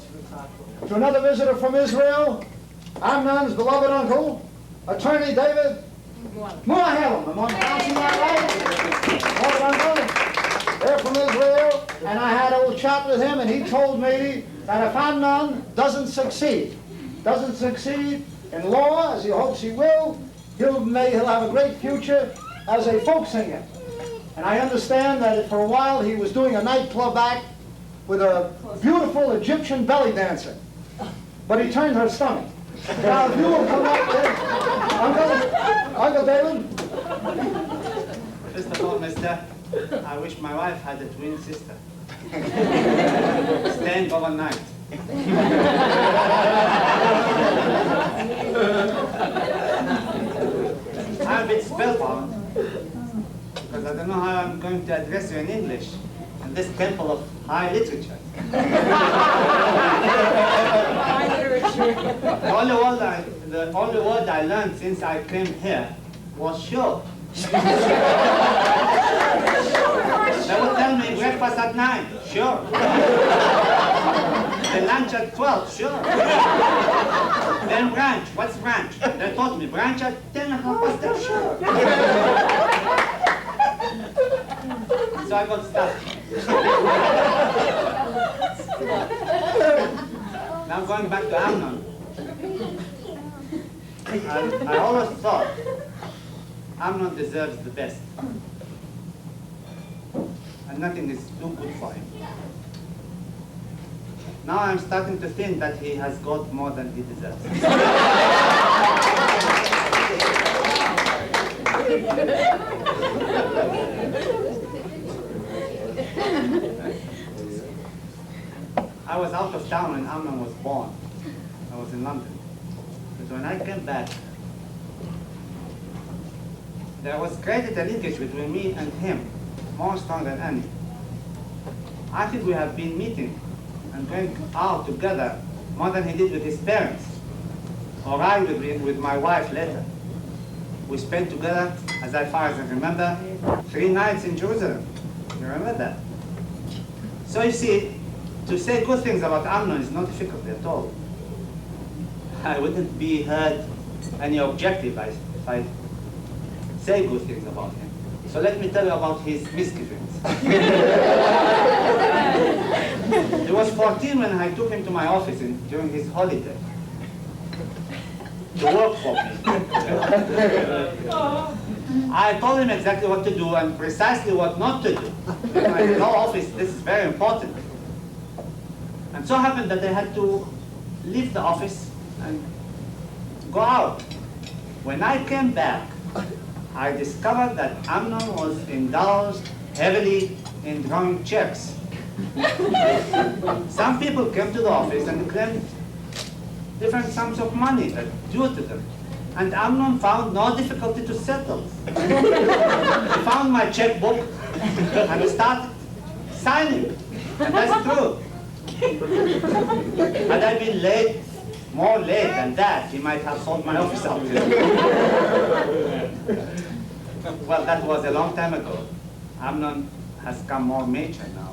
to another visitor from Israel, Amnon's beloved uncle, Attorney David Muahelim. Am I pronouncing that right? Beloved uncle. They're from Israel, and I had a little chat with him, and he told me that if Amnon doesn't succeed in law, as he hopes he will, he'll have a great future as a folk singer. And I understand that for a while he was doing a nightclub act with a beautiful Egyptian belly dancer, but he turned her stomach. Now, if you will come up there, Uncle David. First of all, mister, I wish my wife had a twin sister. Staying overnight. I'm a bit spellbound because I don't know how I'm going to address you in English in this temple of high literature. The only word I learned since I came here was sure. They would tell me breakfast at 9, sure. The lunch at 12, sure. Then brunch, what's brunch? They told me brunch at 10 and half past 10, sure. So I got stuck. Now going back to Amnon. I always thought Amnon deserves the best. And nothing is too good for him. Now I'm starting to think that he has got more than he deserves. I was out of town when Amnon was born. I was in London. But when I came back, there was created a linkage between me and him, more strong than any. I think we have been meeting and going out together more than he did with his parents, or I with my wife later. We spent together, as far as I remember, 3 nights in Jerusalem. You remember that? So you see, to say good things about Amnon is not difficult at all. I wouldn't be heard any objective if I say good things about him. So let me tell you about his misgivings. The was 14 when I took him to my office during his holiday to work for me. I told him exactly what to do and precisely what not to do. I said, "No, office, this is very important." And so happened that I had to leave the office and go out. When I came back, I discovered that Amnon was indulged heavily in drawing checks. Some people came to the office and claimed different sums of money that due to them. And Amnon found no difficulty to settle. He found my checkbook and he started signing. And that's true. Had I been late, more late than that, he might have sold my office out. Well, that was a long time ago. Amnon has come more mature now.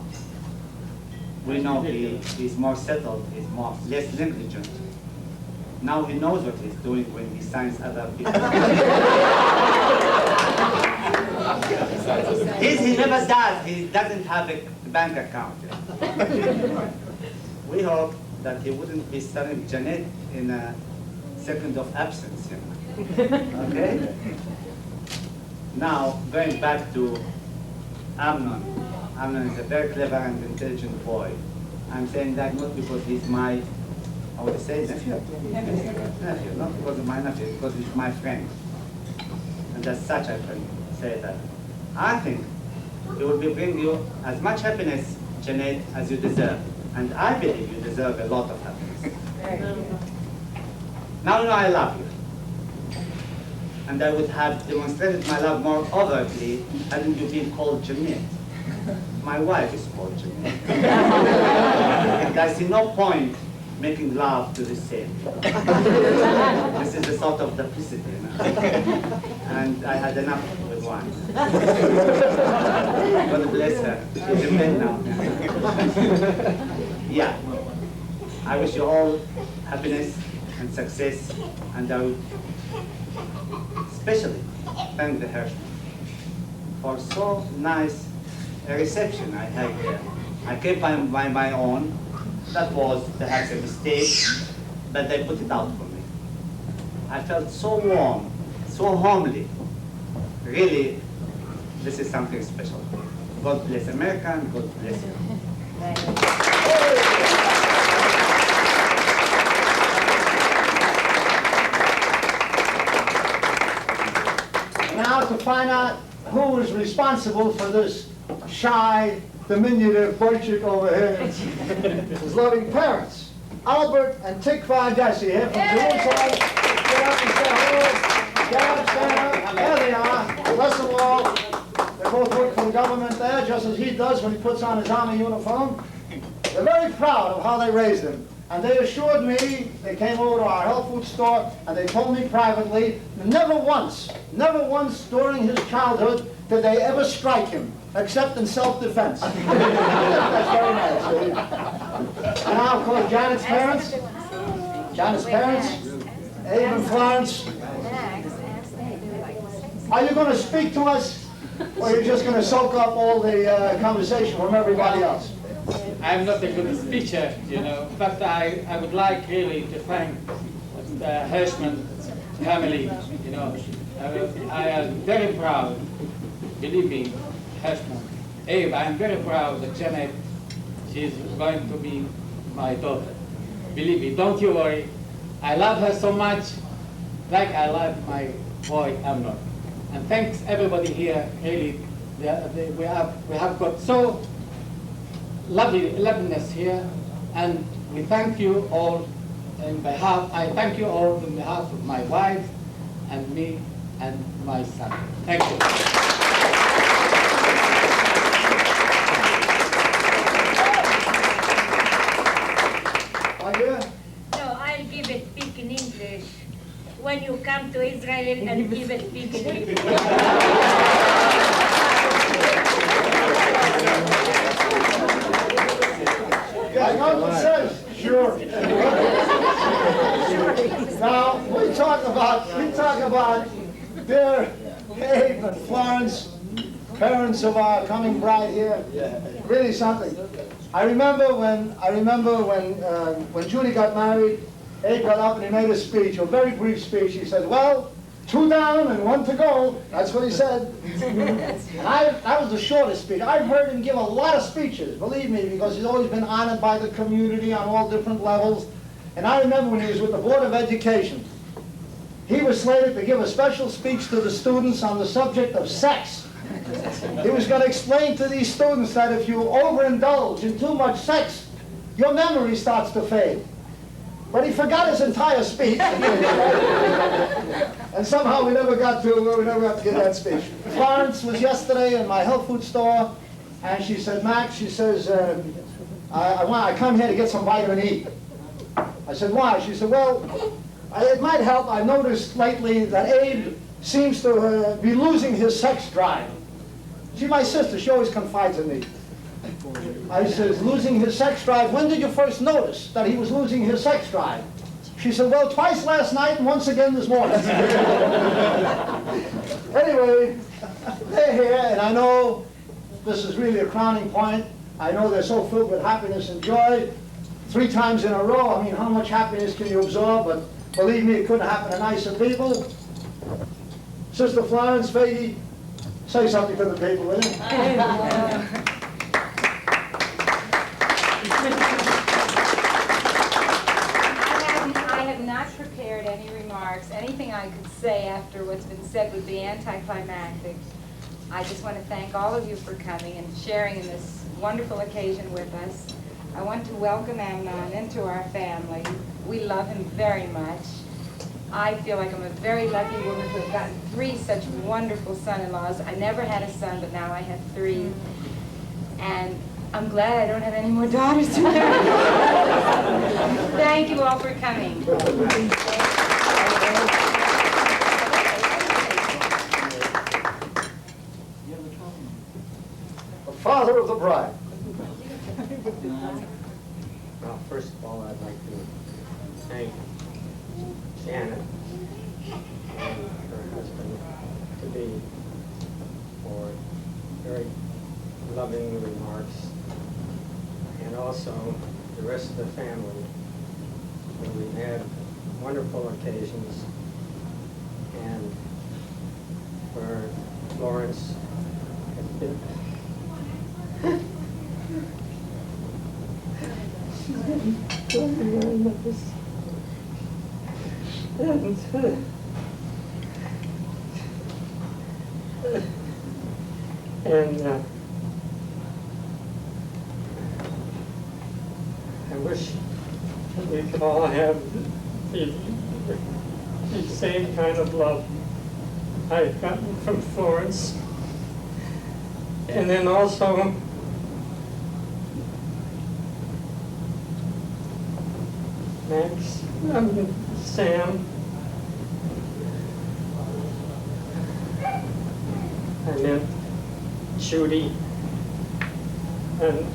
We know he's more settled, he's less negligent. Now he knows what he's doing when he signs other people. He never does. He doesn't have a bank account. We hope that he wouldn't be selling Janet in a second of absence. Okay? Now, going back to Amnon. Amnon is a very clever and intelligent boy. I'm saying that not because he's my, I would say nephew. Nephew, not because of my nephew, because he's my friend. And as such I can say that. I think he will be bringing you as much happiness, Janet, as you deserve. And I believe you deserve a lot of happiness. Now you know I love you. And I would have demonstrated my love more overtly hadn't you been called Janet. My wife is called Janet. And I see no point making love to the same. This is a sort of duplicity, you know? And I had enough with one. God bless her. She's in bed now. Yeah. I wish you all happiness and success, and I would especially thank the Harshman for so nice a reception I had here. I came by my own. That was perhaps a mistake, but they put it out for me. I felt so warm, so homely. Really, this is something special. God bless America and God bless you. Now to find out who is responsible for this shy, diminutive Bolshevik over here, his loving parents, Albert and Tikva Agassi here from Jerusalem. Get up and say hello. Get up, stand up. There they are. Bless them all. They both work for the government there, just as he does when he puts on his army uniform. They're very proud of how they raised him. And they assured me, they came over to our health food store, and they told me privately, never once during his childhood did they ever strike him, except in self-defense. That's very nice. And now, of course, Janet's parents, Abe and Florence. Are you going to speak to us, or are you just going to soak up all the conversation from everybody else? I'm not a good speaker, you know, but I would like really to thank the Harshman family, you know. I am very proud, believe me, Harshman. Abe, I am very proud that Janet, she's going to be my daughter. Believe me, don't you worry. I love her so much, like I love my boy Amnon. And thanks everybody here, really, we have got so loveliness here, and we thank you all I thank you all on behalf of my wife and me and my son. Thank you. No, I'll give a speak in English. When you come to Israel and give a speak in English. Sure. Now we talk about dear Abe and Florence, parents of our coming bride here. Really something. I remember when Judy got married, Abe got up and he made a speech, a very brief speech. He said, "Well, 2 down and 1 to go." That's what he said. And that was the shortest speech. I've heard him give a lot of speeches, believe me, because he's always been honored by the community on all different levels. And I remember when he was with the Board of Education, he was slated to give a special speech to the students on the subject of sex. He was going to explain to these students that if you overindulge in too much sex, your memory starts to fade. But he forgot his entire speech. And somehow we never got to give that speech. Florence was yesterday in my health food store, and she said, "Max," she says, I come here to get some vitamin E. I said, "Why?" She said, "Well, it might help. I noticed lately that Abe seems to be losing his sex drive." She's my sister. She always confides in me. I says, "Losing his sex drive? When did you first notice that he was losing his sex drive?" She said, "Well, twice last night and once again this morning." Anyway, they're here, and I know this is really a crowning point. I know they're so filled with happiness and joy. 3 times in a row, I mean, how much happiness can you absorb? But believe me, it couldn't happen to nicer people. Sister Florence, Faggy, say something to the people, will you? I have not prepared any remarks. Anything I could say after what's been said would be anticlimactic. I just want to thank all of you for coming and sharing in this wonderful occasion with us. I want to welcome Amnon into our family. We love him very much. I feel like I'm a very lucky woman to have gotten 3 such wonderful son-in-laws. I never had a son, but now I have 3. And I'm glad I don't have any more daughters to marry. Thank you all for coming. The father of the bride. Well, first of all, I'd like to thank Janet and her husband to be for very loving remarks, and also the rest of the family. We've had wonderful occasions, and where Florence has been and I wish we could all have the same kind of love I've gotten from Florence. And then also Max, Sam, and then Judy and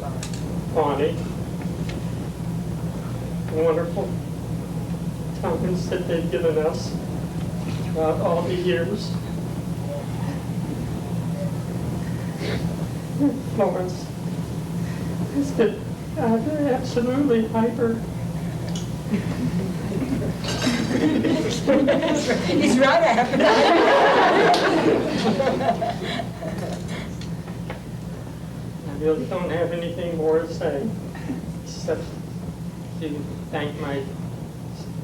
Bonnie. Wonderful times that they've given us throughout all the years. Florence has been absolutely hyper. He's right, I have I really don't have anything more to say, except to thank my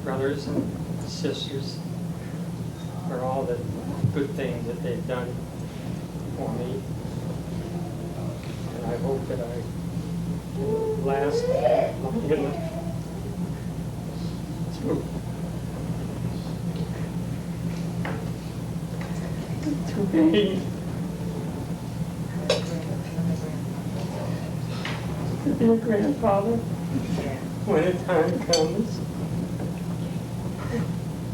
brothers and sisters for all the good things that they've done for me. And I hope that I can last long enough to be a grandfather when the time comes.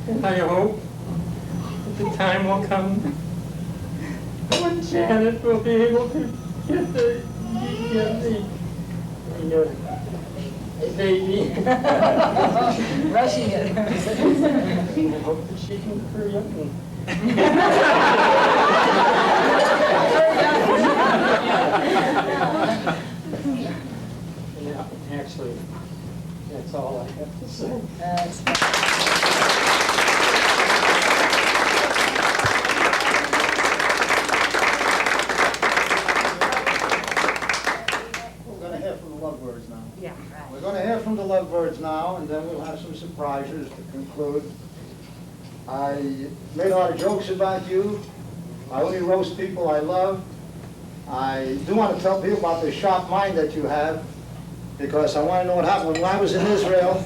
And I hope that the time will come when Janet will be able to get the baby. Rushing it. I hope that she can hurry up and Actually, that's all I have to say. We're going to hear from the lovebirds now. Yeah, right. We're going to hear from the lovebirds now, and then we'll have some surprises to conclude. I made a lot of jokes about you. I only roast people I love. I do want to tell people about the sharp mind that you have, because I want to know what happened. When I was in Israel,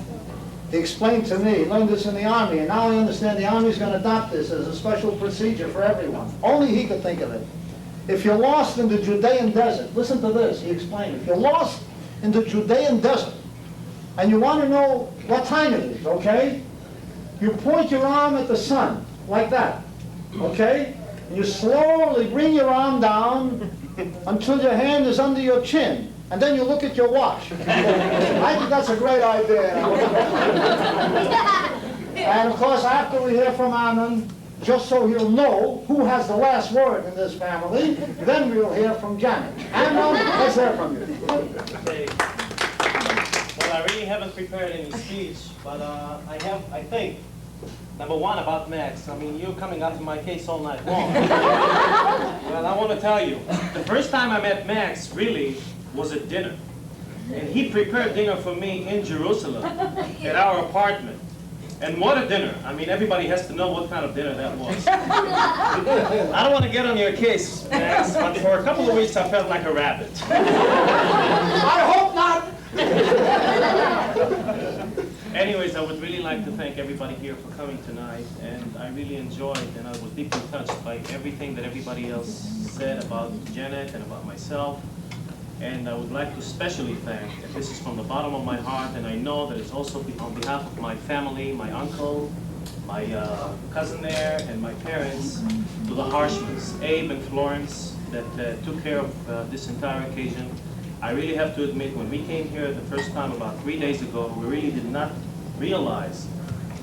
he explained to me, he learned this in the Army, and now I understand the Army's going to adopt this as a special procedure for everyone. Only he could think of it. If you're lost in the Judean desert, listen to this, he explained. If you're lost in the Judean desert, and you want to know what time it is, okay? You point your arm at the sun, like that, okay? And you slowly bring your arm down until your hand is under your chin. And then you look at your watch. I think that's a great idea. And of course, after we hear from Amnon, just so he'll know who has the last word in this family, then we'll hear from Janet. Amnon, let's hear from you. Okay. Well, I really haven't prepared any speech, but I think, number one, about Max. I mean, you're coming after my case all night long. Well, I want to tell you, the first time I met Max, really, was at dinner. And he prepared dinner for me in Jerusalem, at our apartment. And what a dinner. I mean, everybody has to know what kind of dinner that was. I don't want to get on your case, Max, but for a couple of weeks I felt like a rabbit. I hope not! Anyways, I would really like to thank everybody here for coming tonight, and I really enjoyed and I was deeply touched by everything that everybody else said about Janet and about myself. And I would like to especially thank, and this is from the bottom of my heart, and I know that it's also on behalf of my family, my uncle, my cousin there, and my parents, to the Harshmans, Abe and Florence, that took care of this entire occasion. I really have to admit, when we came here the first time about 3 days ago, we really did not realize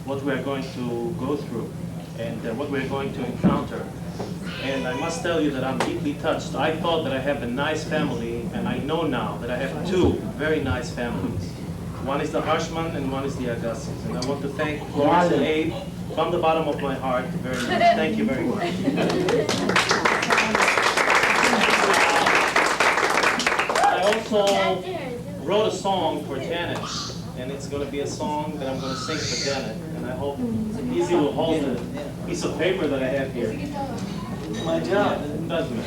what we are going to go through and what we're going to encounter. And I must tell you that I'm deeply touched. I thought that I have a nice family, and I know now that I have two very nice families. One is the Harshman and one is the Agassis. And I want to thank Florence and Abe from the bottom of my heart very much. Thank you very much. I also wrote a song for Janet, and it's going to be a song that I'm going to sing for Janet. And I hope Easy will hold the piece of paper that I have here. My job. It doesn't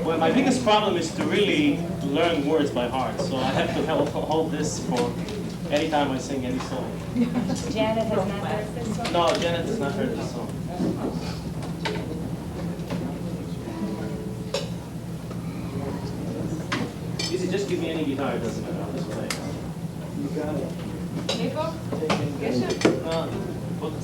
Well, my biggest problem is to really learn words by heart, so I have to hold this for any time I sing any song. Janet has not heard this song? No, Janet has not heard this song. Easy, just give me any guitar, it doesn't matter, I'll just play. You got it. Eva? Geshe? No, both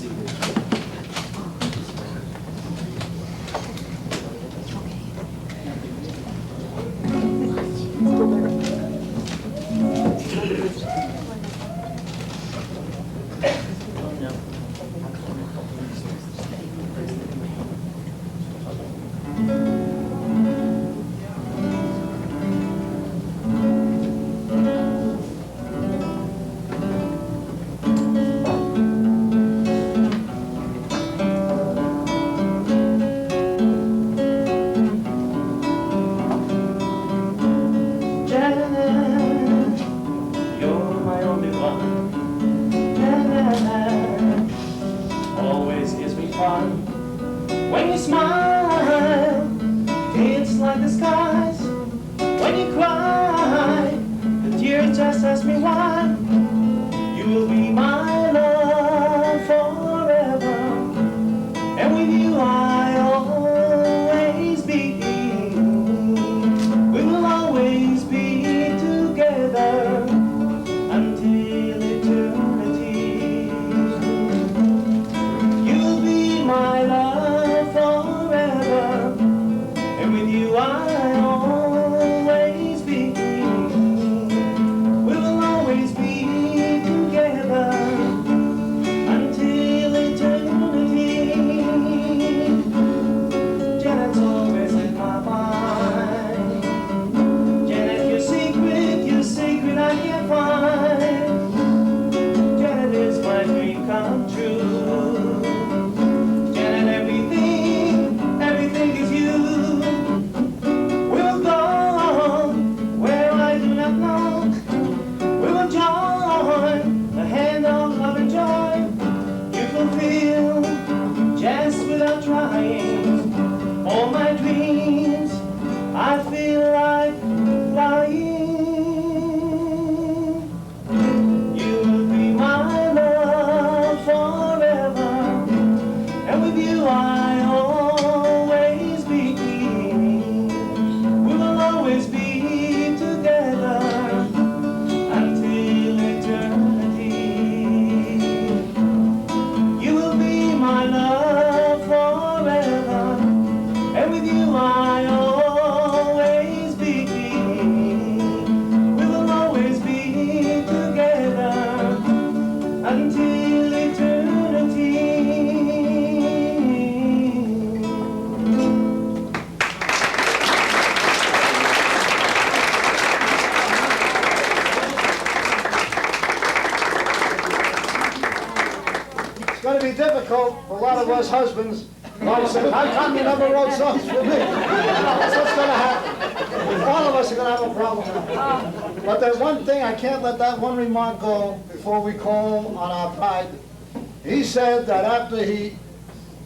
When you smile, it's like the skies. When you cry, the tears just ask me why. You will be my love forever, and with you I'll always be. We will always be together until eternity. You'll be my love forever, and with you I'll always be. We will always be difficult for a lot of us husbands. Wife says, how come you never wrote songs for me? That's what's going to happen. All of us are going to have a problem now. But there's one thing, I can't let that one remark go before we call on our pride. He said that after he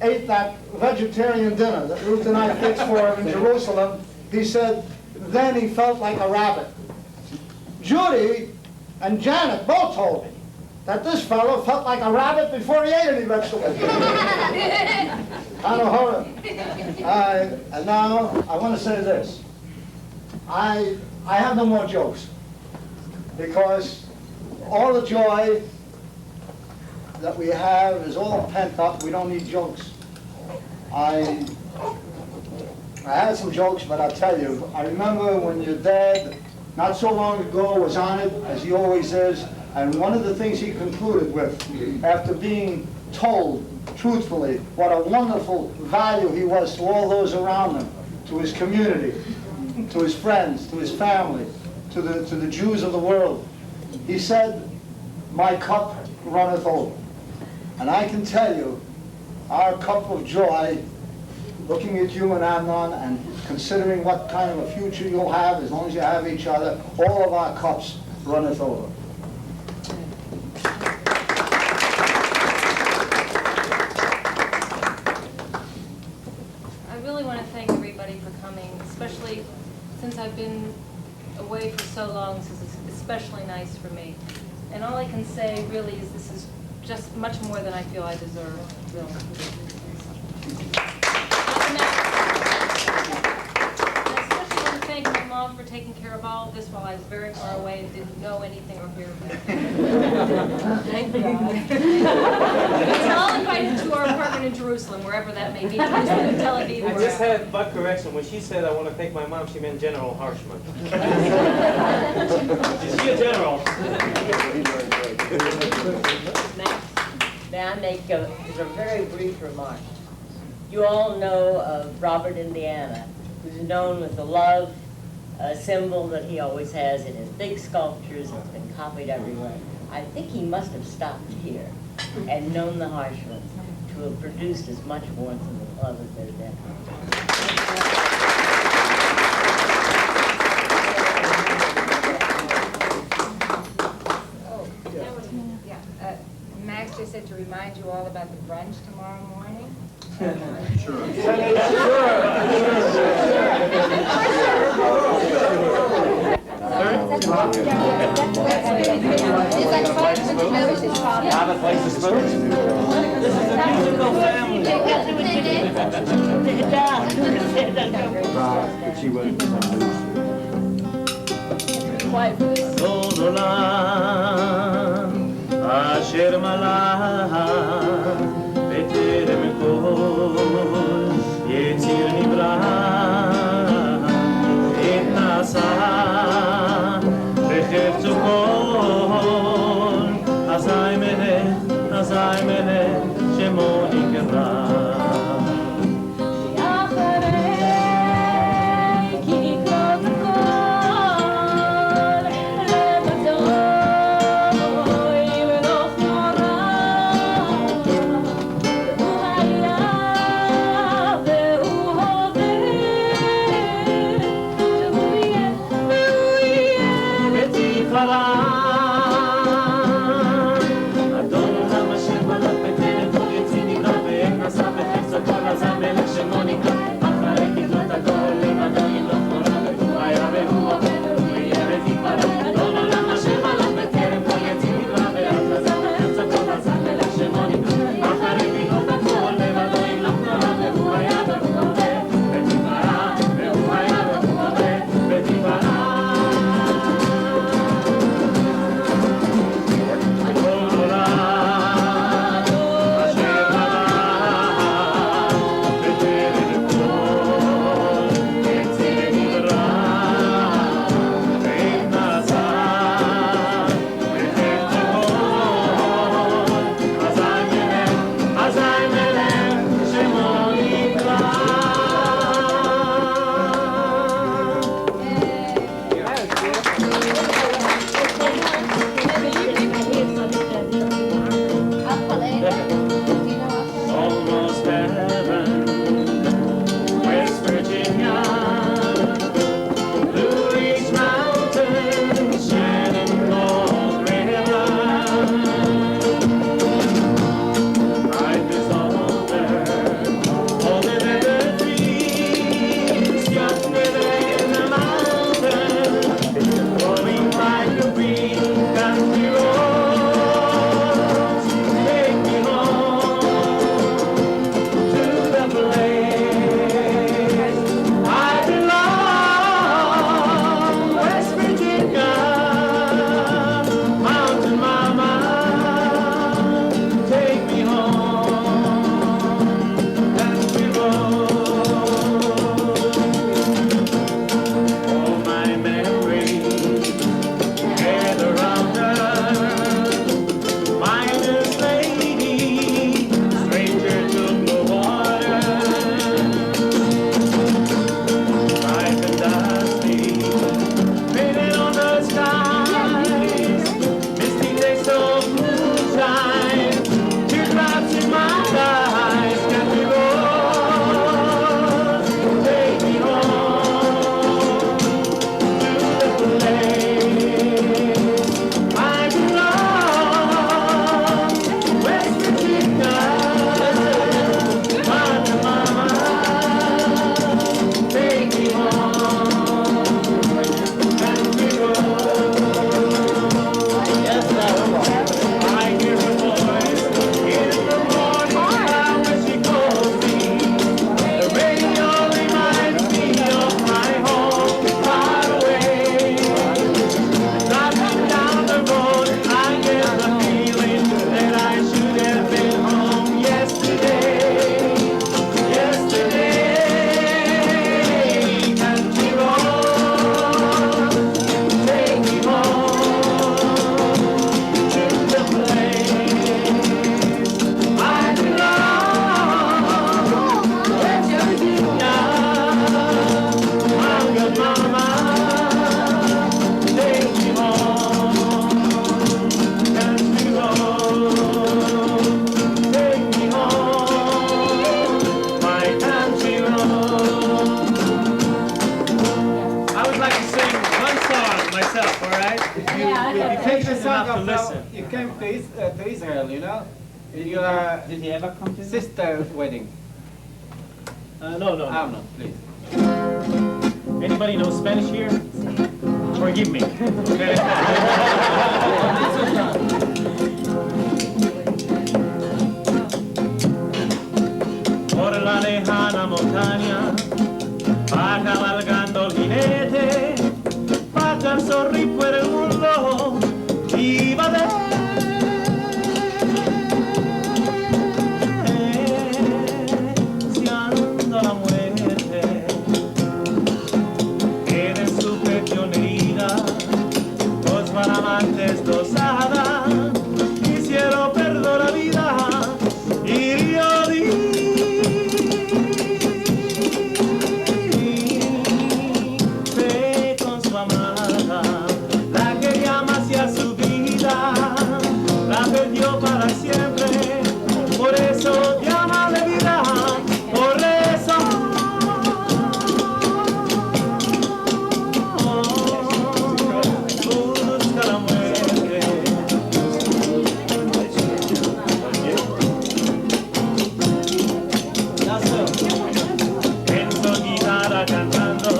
ate that vegetarian dinner that Ruth and I fixed for him in Jerusalem, he said, then he felt like a rabbit. Judy and Janet both told me that this fellow felt like a rabbit before he ate any vegetables. Kind of horror. And now, I want to say this. I have no more jokes, because all the joy that we have is all pent up. We don't need jokes. I had some jokes, but I'll tell you, I remember when your dad, not so long ago, was on it, as he always is, and one of the things he concluded with, after being told truthfully what a wonderful value he was to all those around him, to his community, to his friends, to his family, to the Jews of the world, he said, my cup runneth over. And I can tell you, our cup of joy, looking at you and Amnon and considering what kind of a future you'll have as long as you have each other, all of our cups runneth over. I really want to thank everybody for coming, especially since I've been away for so long. This is especially nice for me. And all I can say really is this is just much more than I feel I deserve, really. Thank my mom for taking care of all of this while I was very far away and didn't know anything or hear about it. Thank God. It's all invited to our apartment in Jerusalem, wherever that may be. Jerusalem, Tel Aviv, I just had a butt correction. When she said I want to thank my mom, she meant General Harshman. Is she a general? May I make a very brief remark? You all know of Robert, Indiana, who's known with the love symbol that he always has in his big sculptures. It's been copied everywhere. I think he must have stopped here and known the Harshmans to have produced as much warmth and love as their death. Max just said to remind you all about the brunch tomorrow morning. Have a place to smoke. This is a musical family. But she wouldn't. סוד עולם אשר מלך בטרם כל יציר נברא התנסה בחפצו כל אזי מלך שמו נקרא You take the song have to of listen. you came to Israel, you know? In your Did he ever come to you? sister wedding. No. No, please. Anybody know Spanish here? Forgive me. Por la lejana montaña va cabalgando el jinete, va a sorrir por el mundo y va deseando la muerte. Queda en su pecho una herida, dos amantes, dos hadas, quisieron perder la vida y yo con su amada, la quería más hacia su vida, la perdió para siempre, por eso llama de vida, por eso busca la muerte. En su guitarra cantando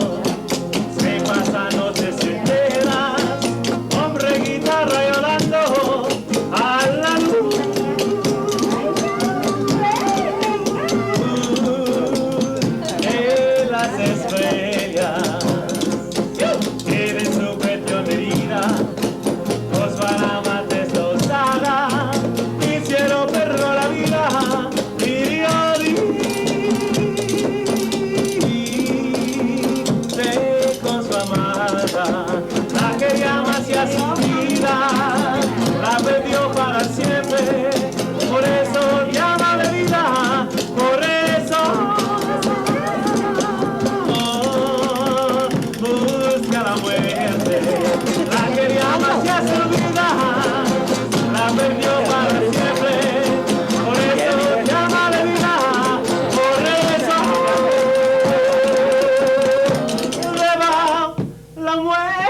se pasan noches enteras, hombre guitarra llorando a la luz de las estrellas. Queda en su pecho una herida, dos amantes, dos hadas, quisieron perder la vida y yo con su amada, la quería más hacia su vida, la perdió para siempre, por eso llama de vida, por eso busca la muerte, la quería más hacia su vida, la perdió para siempre, por eso llama de vida, por eso la muerte.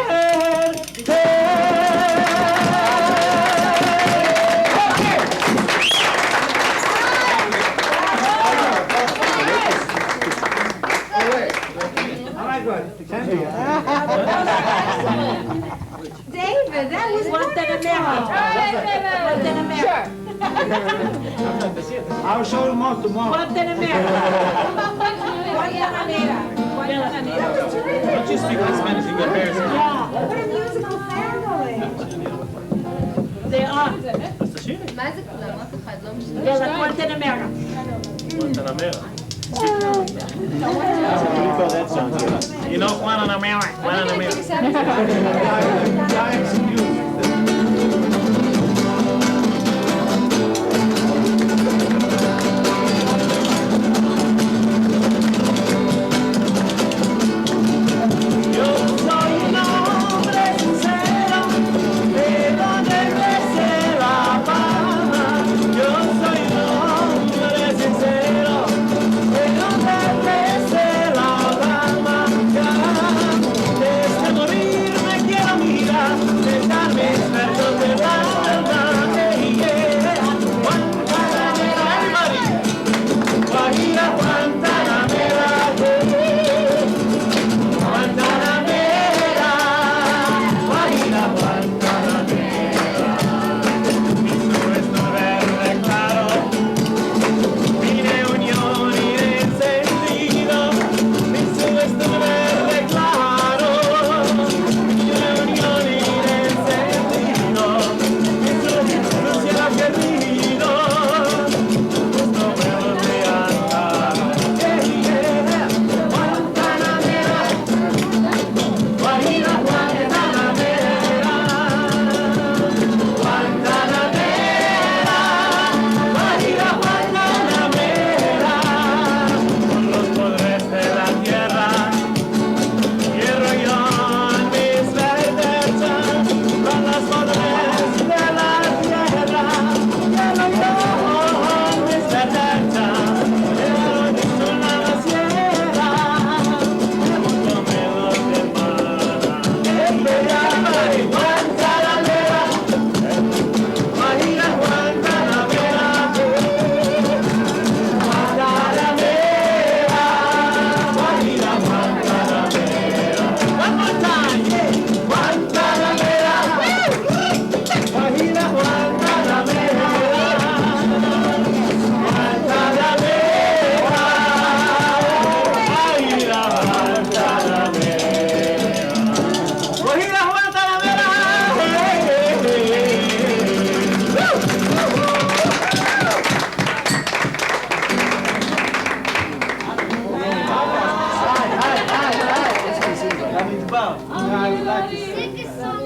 David, that was wonderful. I'll show them all tomorrow. Don't you speak like Spanish, you get embarrassed. What a musical family. They are. Hasta Chile. מה זה כולם? אף אחד לא משנה. יאללה, גואנטנמרה. Guantanamera. You call that song too? You know Guantanamera. Guantanamera. Giants and youth. Yo soy un hombre sincero, de donde crece la fama. Yo soy un hombre sincero, de donde crece la fama. Ya, desde morir me quiero mirar, desde love. I would like to sing this song.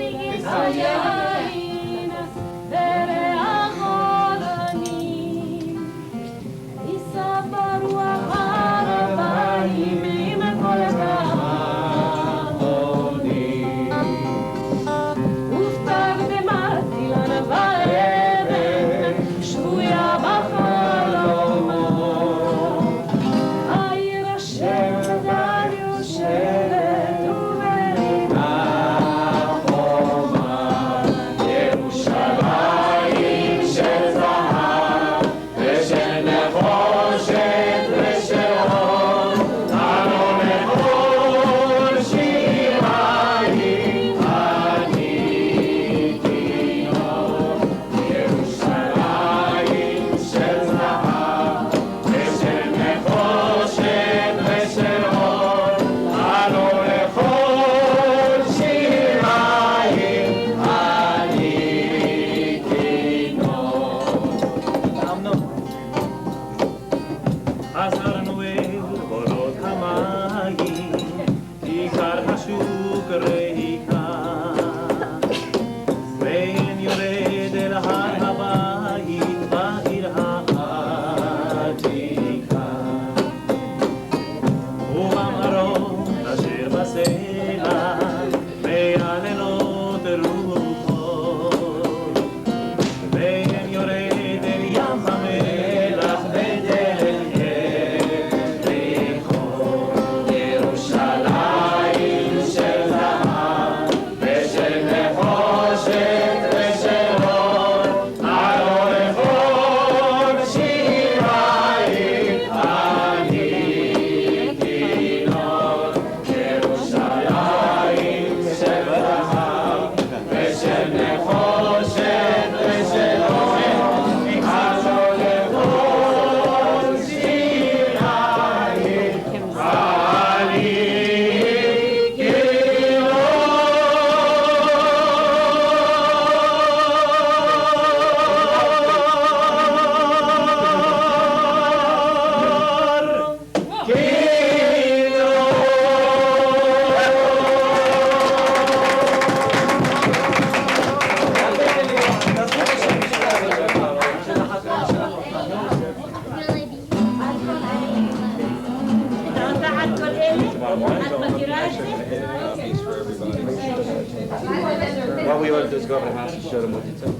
What we ought to do is go over to the house and show them what you took.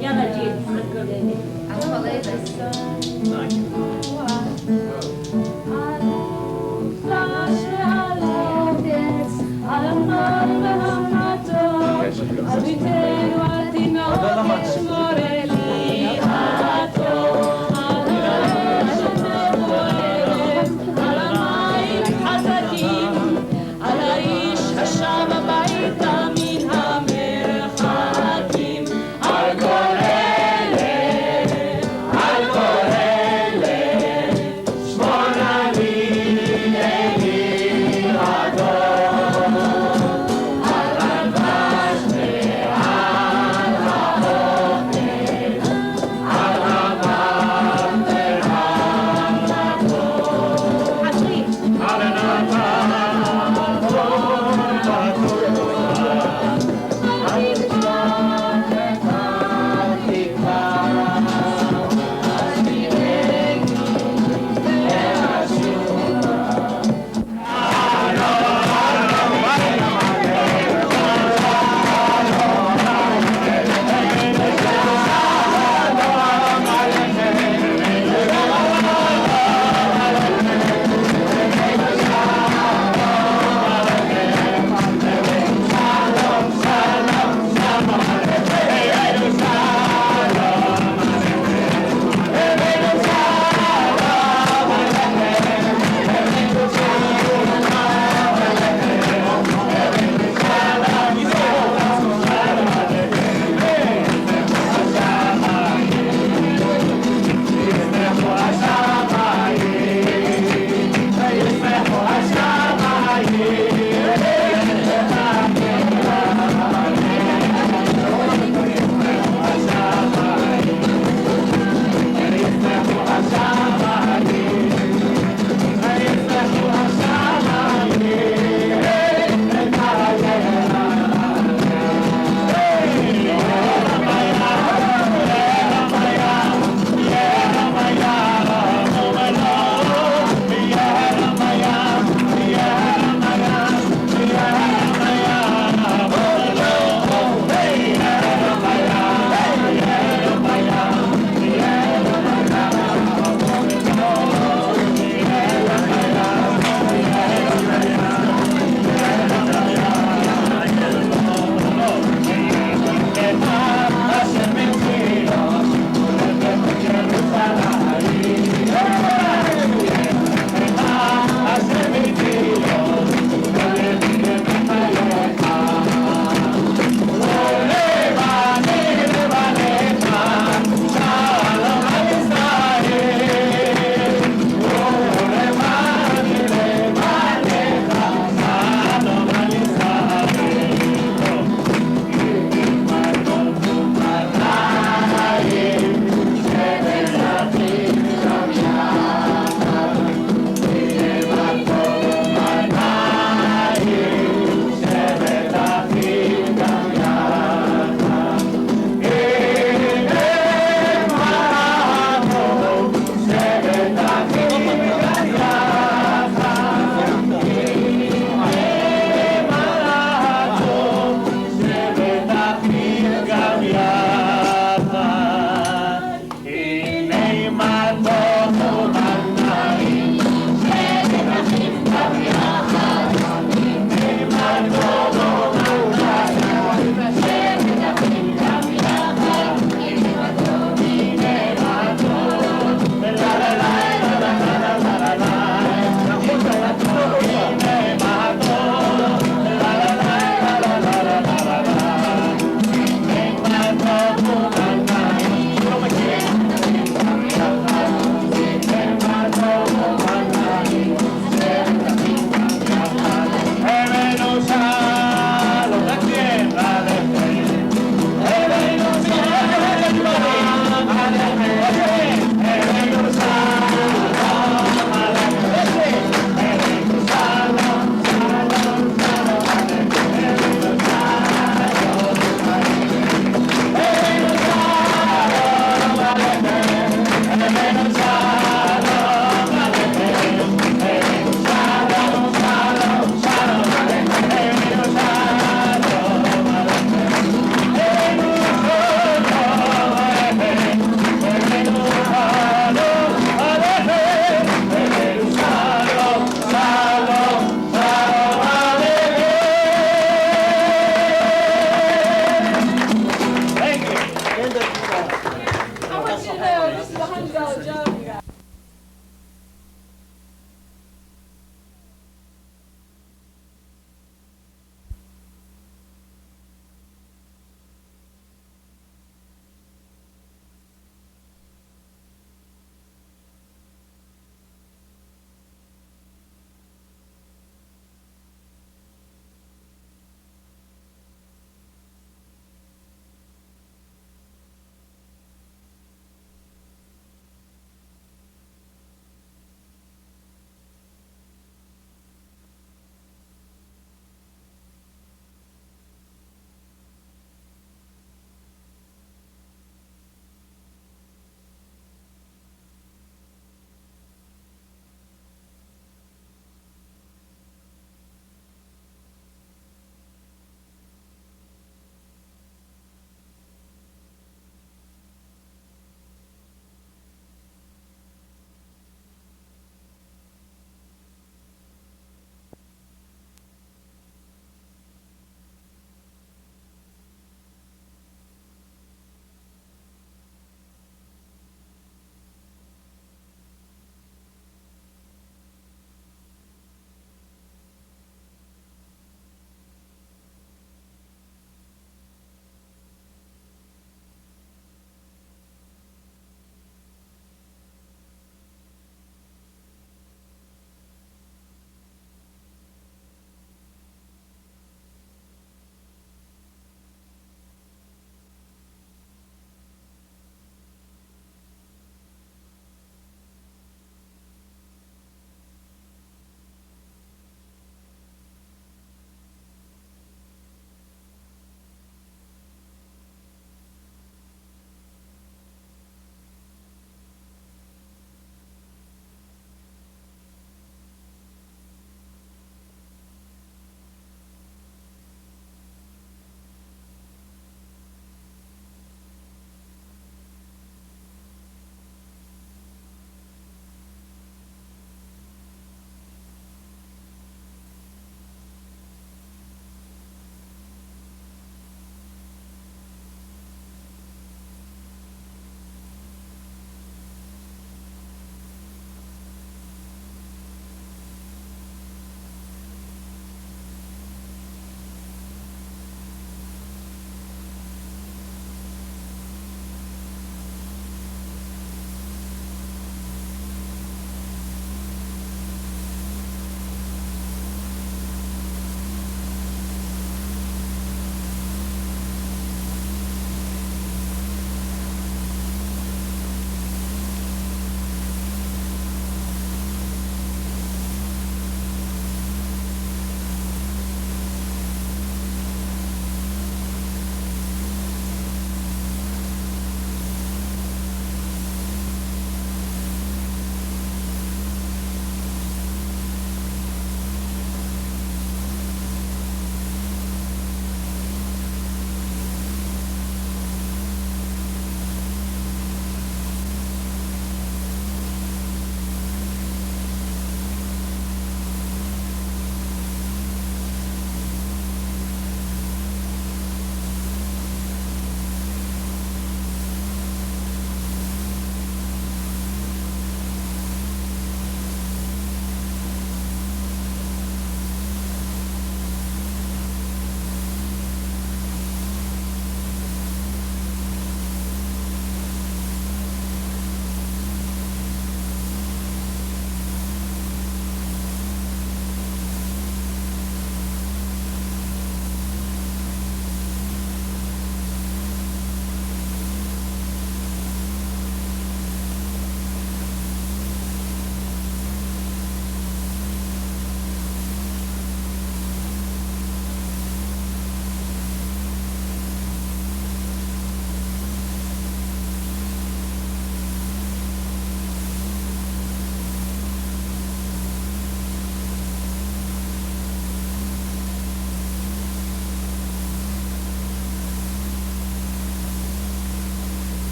יאללה ג'יל,